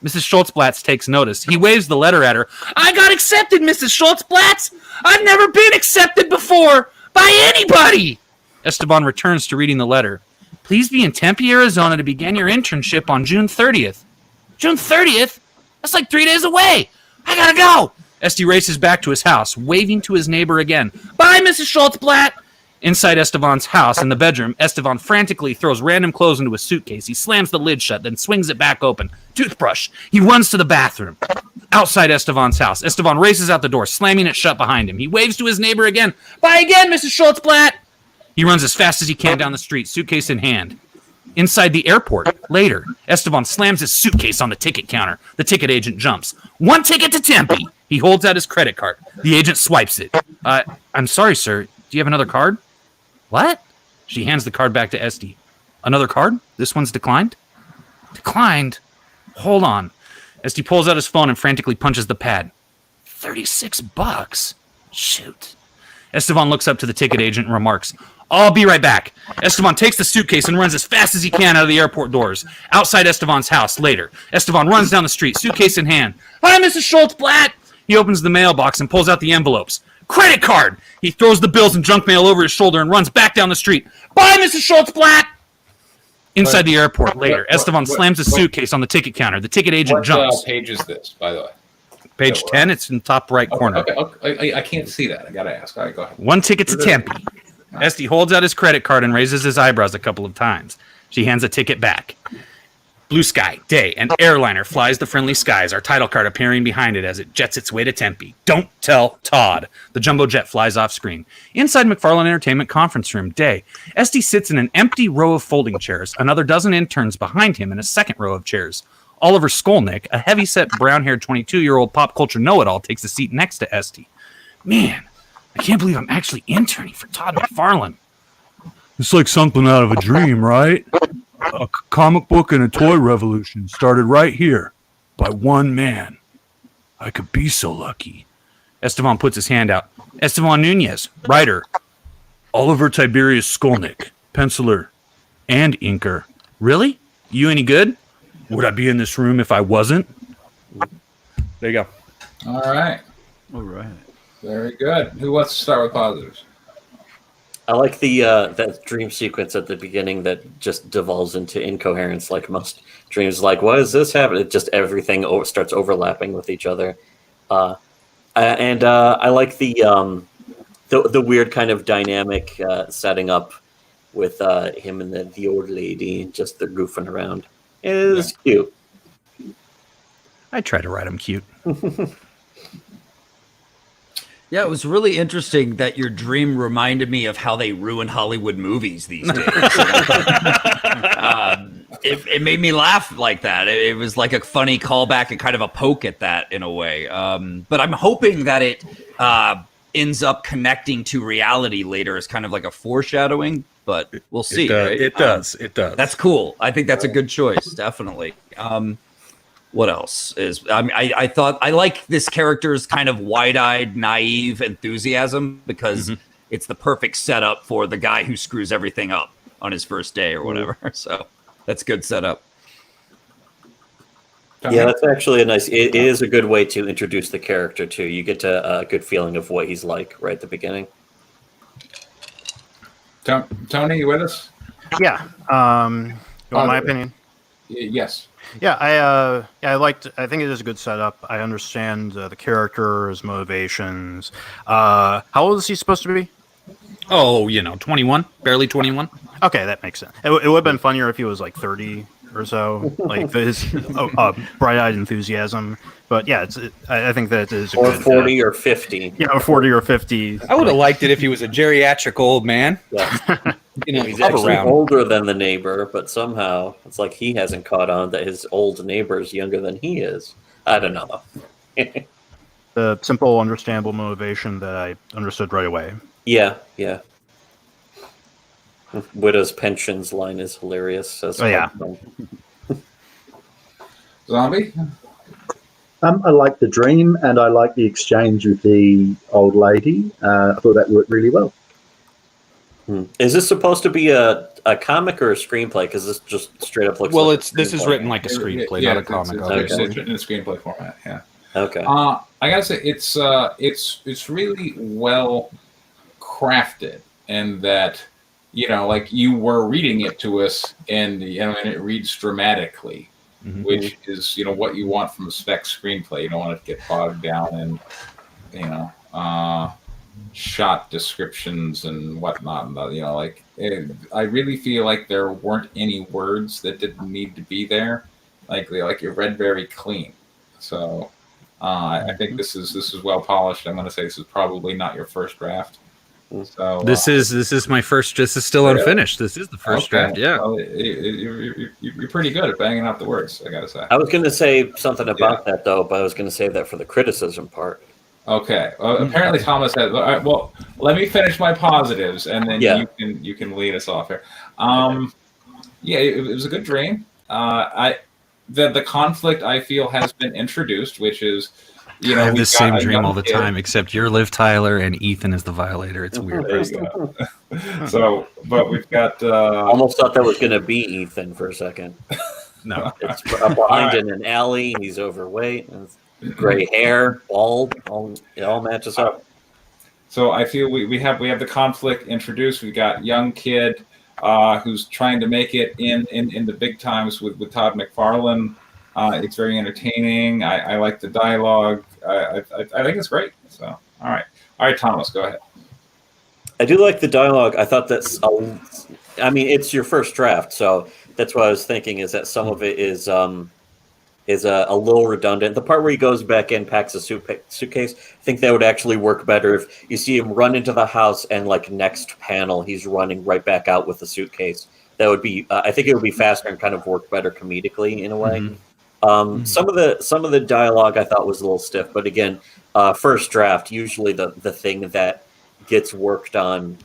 Mrs. Schultzblatt takes notice. He waves the letter at her. I got accepted, Mrs. Schultzblatt! I've never been accepted before! By anybody! Esteban returns to reading the letter. Please be in Tempe, Arizona to begin your internship on June 30th. June 30th? That's like 3 days away! I gotta go! Esty races back to his house, waving to his neighbor again. Bye, Mrs. Schultzblatt! Inside Esteban's house, in the bedroom, Esteban frantically throws random clothes into a suitcase. He slams the lid shut, then swings it back open. Toothbrush. He runs to the bathroom. Outside Esteban's house, Esteban races out the door, slamming it shut behind him. He waves to his neighbor again. Bye again, Mrs. Schultzblatt! He runs as fast as he can down the street, suitcase in hand. Inside the airport, later, Esteban slams his suitcase on the ticket counter. The ticket agent jumps. 1 ticket to Tempe! He holds out his credit card. The agent swipes it. I'm sorry, sir. Do you have another card? What? She hands the card back to Esty. Another card? This one's declined? Declined? Hold on. Esty pulls out his phone and frantically punches the pad. $36? Shoot. Esteban looks up to the ticket agent and remarks, I'll be right back. Esteban takes the suitcase and runs as fast as he can out of the airport doors. Outside Esteban's house, later, Esteban runs down the street, suitcase in hand. Hi, Mrs. Schultzblatt! He opens the mailbox and pulls out the envelopes. Credit card! He throws the bills and junk mail over his shoulder and runs back down the street. Bye, Mrs. Schultzblatt! Inside the airport, later, Esteban slams his suitcase on the ticket counter. The ticket agent jumps. What page is this, by the way? Page 10, it's in the top right corner. Okay. I can't see that. I gotta ask. All right, go ahead. 1 ticket to Tempe. Esty holds out his credit card and raises his eyebrows a couple of times. She hands a ticket back. Blue sky, day, an airliner flies the friendly skies, our title card appearing behind it as it jets its way to Tempe. Don't tell Todd. The jumbo jet flies off screen. Inside McFarlane Entertainment conference room, day. SD sits in an empty row of folding chairs, another dozen interns behind him in a second row of chairs. Oliver Skolnick, a heavy-set, brown-haired 22-year-old pop culture know-it-all, takes a seat next to SD. Man, I can't believe I'm actually interning for Todd McFarlane. It's like something out of a dream, right? A comic book and a toy revolution started right here by one man. I could be so lucky. Esteban puts his hand out. Esteban Nunez, writer. Oliver Tiberius Skolnick, penciler and inker. Really? You any good? Would I be in this room if I wasn't? There you go. All right. All right. Very good. Who wants to start with positives? I like the that dream sequence at the beginning that just devolves into incoherence, like most dreams. Like, why does this happen? It just everything starts overlapping with each other, and I like the weird kind of dynamic setting up with him and the old lady, just they're goofing around. It is cute. I try to write him cute. Yeah, it was really interesting that your dream reminded me of how they ruin Hollywood movies these days. It made me laugh like that. It was like a funny callback and kind of a poke at that in a way. But I'm hoping that it ends up connecting to reality later as kind of like a foreshadowing. But we'll see. It does. Right? It does. That's cool. I think that's a good choice, definitely. What else is? I thought I like this character's kind of wide-eyed, naive enthusiasm because it's the perfect setup for the guy who screws everything up on his first day or whatever. So that's good setup. Yeah, that's actually a nice. It is a good way to introduce the character too. You get a good feeling of what he's like right at the beginning. Tony, you with us? Yeah. You want my opinion? Yes. Yeah, I liked. I think it is a good setup. I understand the character's motivations. How old is he supposed to be? Oh, 21, barely 21. Okay, that makes sense. It would have been funnier if he was like 30 or so, like his bright-eyed enthusiasm. But yeah, I think that is a Or good, 40 or 50. Yeah, or 40 or 50. I would have liked it if he was a geriatric old man. Yeah. He's up actually around. older than the neighbor, but somehow it's like he hasn't caught on that his old neighbor is younger than he is. I don't know. The simple, understandable motivation that I understood right away. Yeah. Widow's pensions line is hilarious. Yeah. Zombie? I like the dream and I like the exchange with the old lady. I thought that worked really well. Is this supposed to be a comic or a screenplay? Because this just straight up looks. Well, like this is written like a screenplay, not a comic. It's written in a screenplay format. Yeah. Okay. I gotta say, it's really well crafted, and that like you were reading it to us, and and it reads dramatically, which is what you want from a spec screenplay. You don't want it to get bogged down in shot descriptions and whatnot. I really feel like there weren't any words that didn't need to be there. Like it read very clean. So I think this is well polished. I'm going to say this is probably not your first draft. So This is my first. This is still unfinished. This is the first draft. Yeah. Well, you're pretty good at banging out the words, I got to say. I was going to say something about that though, but I was going to save that for the criticism part. Okay. Apparently Thomas has. All right, well, let me finish my positives, and then you can lead us off here. It was a good dream. The conflict I feel has been introduced, which is I have the same dream all the time, except you're Liv Tyler and Ethan is the violator. It's weird. There you go. So, but we've got. Almost thought that was going to be Ethan for a second. No, it's behind in an alley. He's overweight. Gray hair, bald, it all matches up. So I feel we have the conflict introduced. We've got young kid who's trying to make it in the big times with Todd McFarlane. It's very entertaining. I like the dialogue. I think it's great. So all right, Thomas, go ahead. I do like the dialogue. I thought that's. It's your first draft, so that's what I was thinking. Is that some of it is a little redundant. The part where he goes back in, packs a suitcase, I think that would actually work better if you see him run into the house and like next panel he's running right back out with the suitcase. That would be, I think it would be faster and kind of work better comedically in a way. Some of the dialogue I thought was a little stiff, but again, first draft, usually the thing that gets worked on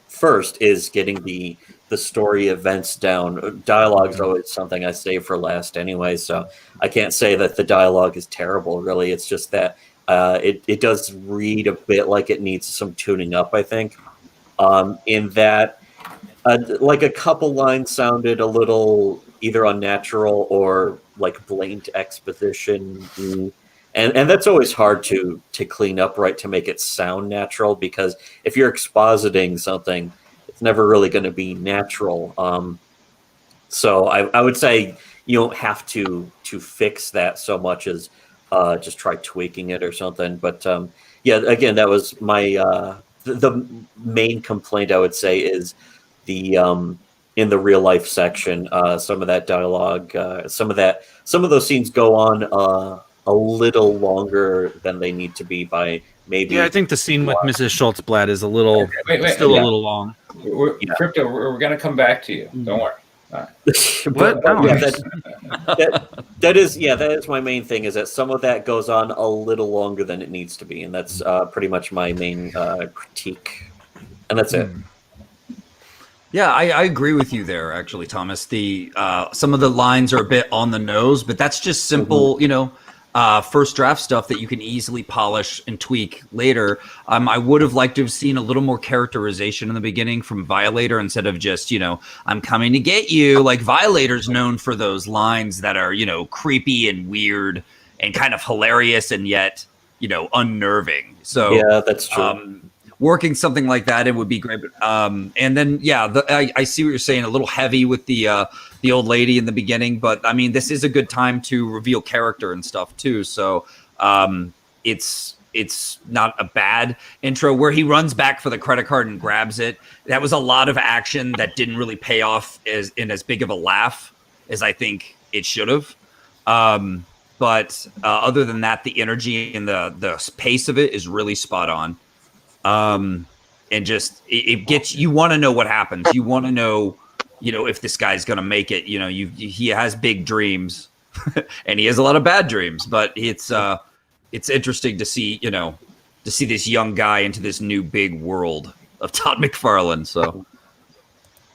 first is getting the story events down. Dialogue is always something I save for last anyway, so I can't say that the dialogue is terrible, really. It's just that it does read a bit like it needs some tuning up, I think. In that, like a couple lines sounded a little either unnatural or like blatant exposition. And that's always hard to clean up, right, to make it sound natural, because if you're expositing something, it's never really going to be natural. So I would say you don't have to fix that so much as just try tweaking it or something. But yeah, again, that was my the main complaint I would say is the in the real life section, some of that dialogue, some of those scenes go on a little longer than they need to be by maybe. Yeah, I think the scene with Mrs. Schultzblatt is a little still a little long. Crypto, we're going to come back to you. Don't worry. What? No. Yeah, that is my main thing, is that some of that goes on a little longer than it needs to be, and that's pretty much my main critique, and that's it. Yeah, I agree with you there, actually, Thomas. The some of the lines are a bit on the nose, but that's just simple, first draft stuff that you can easily polish and tweak later. I would have liked to have seen a little more characterization in the beginning from Violator instead of just, I'm coming to get you. Like, Violator's known for those lines that are, creepy and weird and kind of hilarious and yet, unnerving. So yeah, that's true. Working something like that, it would be great. And then, I see what you're saying. A little heavy with the old lady in the beginning, but I mean, this is a good time to reveal character and stuff too. So it's not a bad intro where he runs back for the credit card and grabs it. That was a lot of action that didn't really pay off as big of a laugh as I think it should have. But other than that, the energy and the pace of it is really spot on. And just it gets, you want to know what happens. You want to know, if this guy's going to make it. He has big dreams, and he has a lot of bad dreams. But it's interesting to see, this young guy into this new big world of Todd McFarlane. So,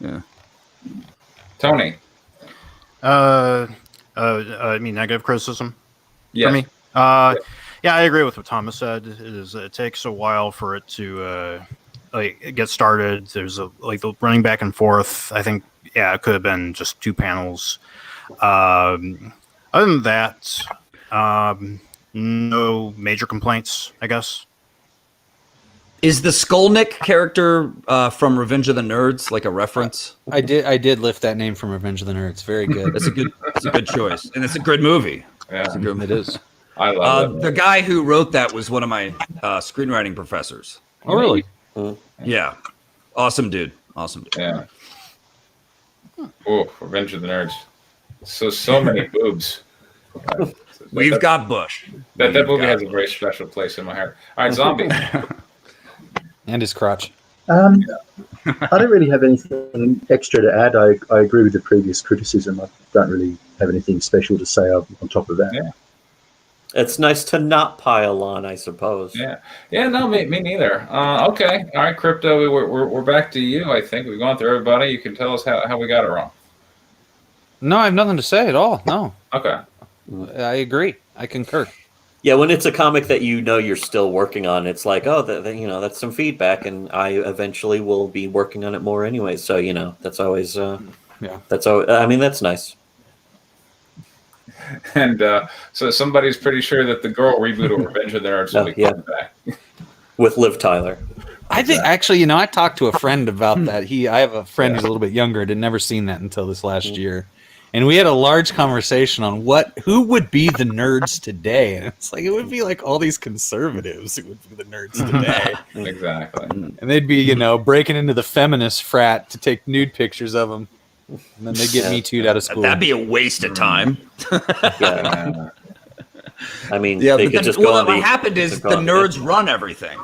yeah. Tony. I mean, negative criticism Yes. for me. Yeah, I agree with what Thomas said. It takes a while for it to get started. There's the running back and forth. I think, it could have been just 2 panels. Other than that, no major complaints, I guess. Is the Skolnick character from Revenge of the Nerds like a reference? I did lift that name from Revenge of the Nerds. Very good. It's a good choice, and it's a good movie. Yeah, It is. I love it. The guy who wrote that was one of my screenwriting professors. Oh, really? Yeah. Awesome dude. Yeah. Oh, Revenge of the Nerds. So many boobs. We've got Bush. That movie has a very special place in my heart. All right, Zombie. And his crotch. I don't really have anything extra to add. I agree with the previous criticism. I don't really have anything special to say on top of that. Yeah. It's nice to not pile on, I suppose. Yeah. No, me neither. Okay. All right, Crypto, we're back to you, I think. We've gone through everybody. You can tell us how we got it wrong. No, I have nothing to say at all. No. Okay. I agree. I concur. Yeah, when it's a comic that you're still working on, it's like, that's some feedback, and I eventually will be working on it more anyway. So, that's always, that's always, I mean, that's nice. And so somebody's pretty sure that the girl reboot of Revenge of the Nerds will be coming back. With Liv Tyler. I think, actually, I talked to a friend about that. I have a friend who's a little bit younger, had never seen that until this last year. And we had a large conversation on who would be the nerds today. And it's like, it would be like all these conservatives who would be the nerds today. Exactly. And they'd be, breaking into the feminist frat to take nude pictures of them. And then they get me too'd out of school. That'd be a waste of time. Yeah. I mean, Yeah, they but could then, just go on what the. happened is the nerds run everything.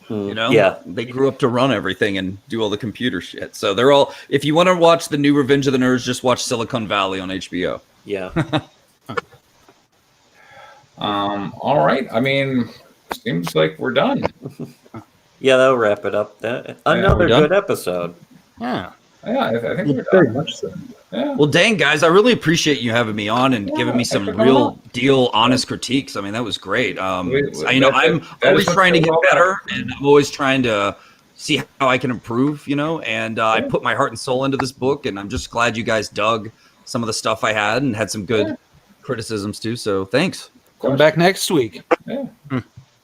You know, Yeah. they grew up to run everything and do all the computer shit. So they're all. If you want to watch the new Revenge of the Nerds, just watch Silicon Valley on HBO. Yeah. All right. I mean, seems like we're done. Yeah, that'll wrap it up. Another done? good episode. Yeah. Yeah, I think we're Very done. much so. Yeah. Well, dang, guys, I really appreciate you having me on and giving me some thanks for coming real on. deal, honest critiques. I mean, that was great. I'm that always is what trying to it's get all better, and I'm always trying to see how I can improve, and I put my heart and soul into this book, and I'm just glad you guys dug some of the stuff I had and had some good criticisms too. So thanks. Come back next week. Yeah.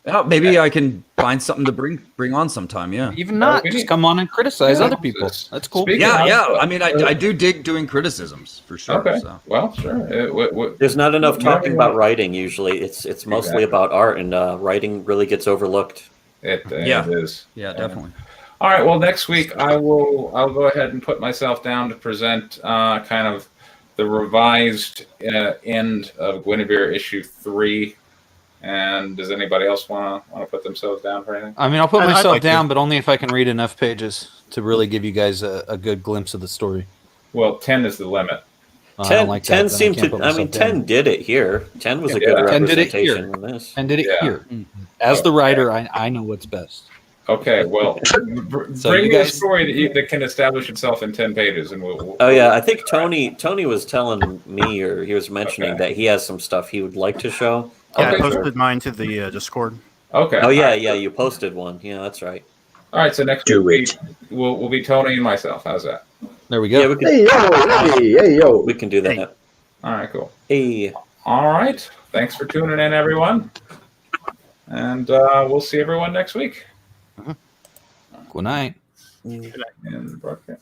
Yeah, maybe I can find something to bring on sometime. Yeah. Even not. we Just need- come on and criticize Yeah. other people. That's cool. Speaking Yeah. of- I mean, I do dig doing criticisms for sure. Okay. So. Well, sure. There's not enough Whatever talking you about want. writing usually. It's mostly Exactly. about art, and writing really gets overlooked. It Yeah. is. Yeah, definitely. All right. Well, next week I'll go ahead and put myself down to present kind of the revised end of Guinevere issue 3. And does anybody else want to put themselves down for anything? I mean, I'll put I'd myself like to. down, but only if I can read enough pages to really give you guys a good glimpse of the story. Well, 10 is the limit. I 10, don't like that, 10 then I seemed can't to. put I mean, myself down. 10 did it here. 10 was a Yeah. good 10 did it here. representation in this. And did it Yeah. here. As the writer, I know what's best. Okay. Well, So bring you me a guys- story that can establish itself in 10 pages, and we'll Oh yeah, I think Tony was telling me, or he was mentioning Okay. that he has some stuff he would like to show. Yeah, Okay. I posted mine to the Discord. Okay. Oh yeah, All right. yeah, you posted one. Yeah, that's right. All right. So next Do week it. we'll be Tony and myself. How's that? There we go. Yeah, we can, Hey yo. we can do that. All right. Cool. Hey, All right. Thanks for tuning in, everyone. And we'll see everyone next week. Good night. In broadcast.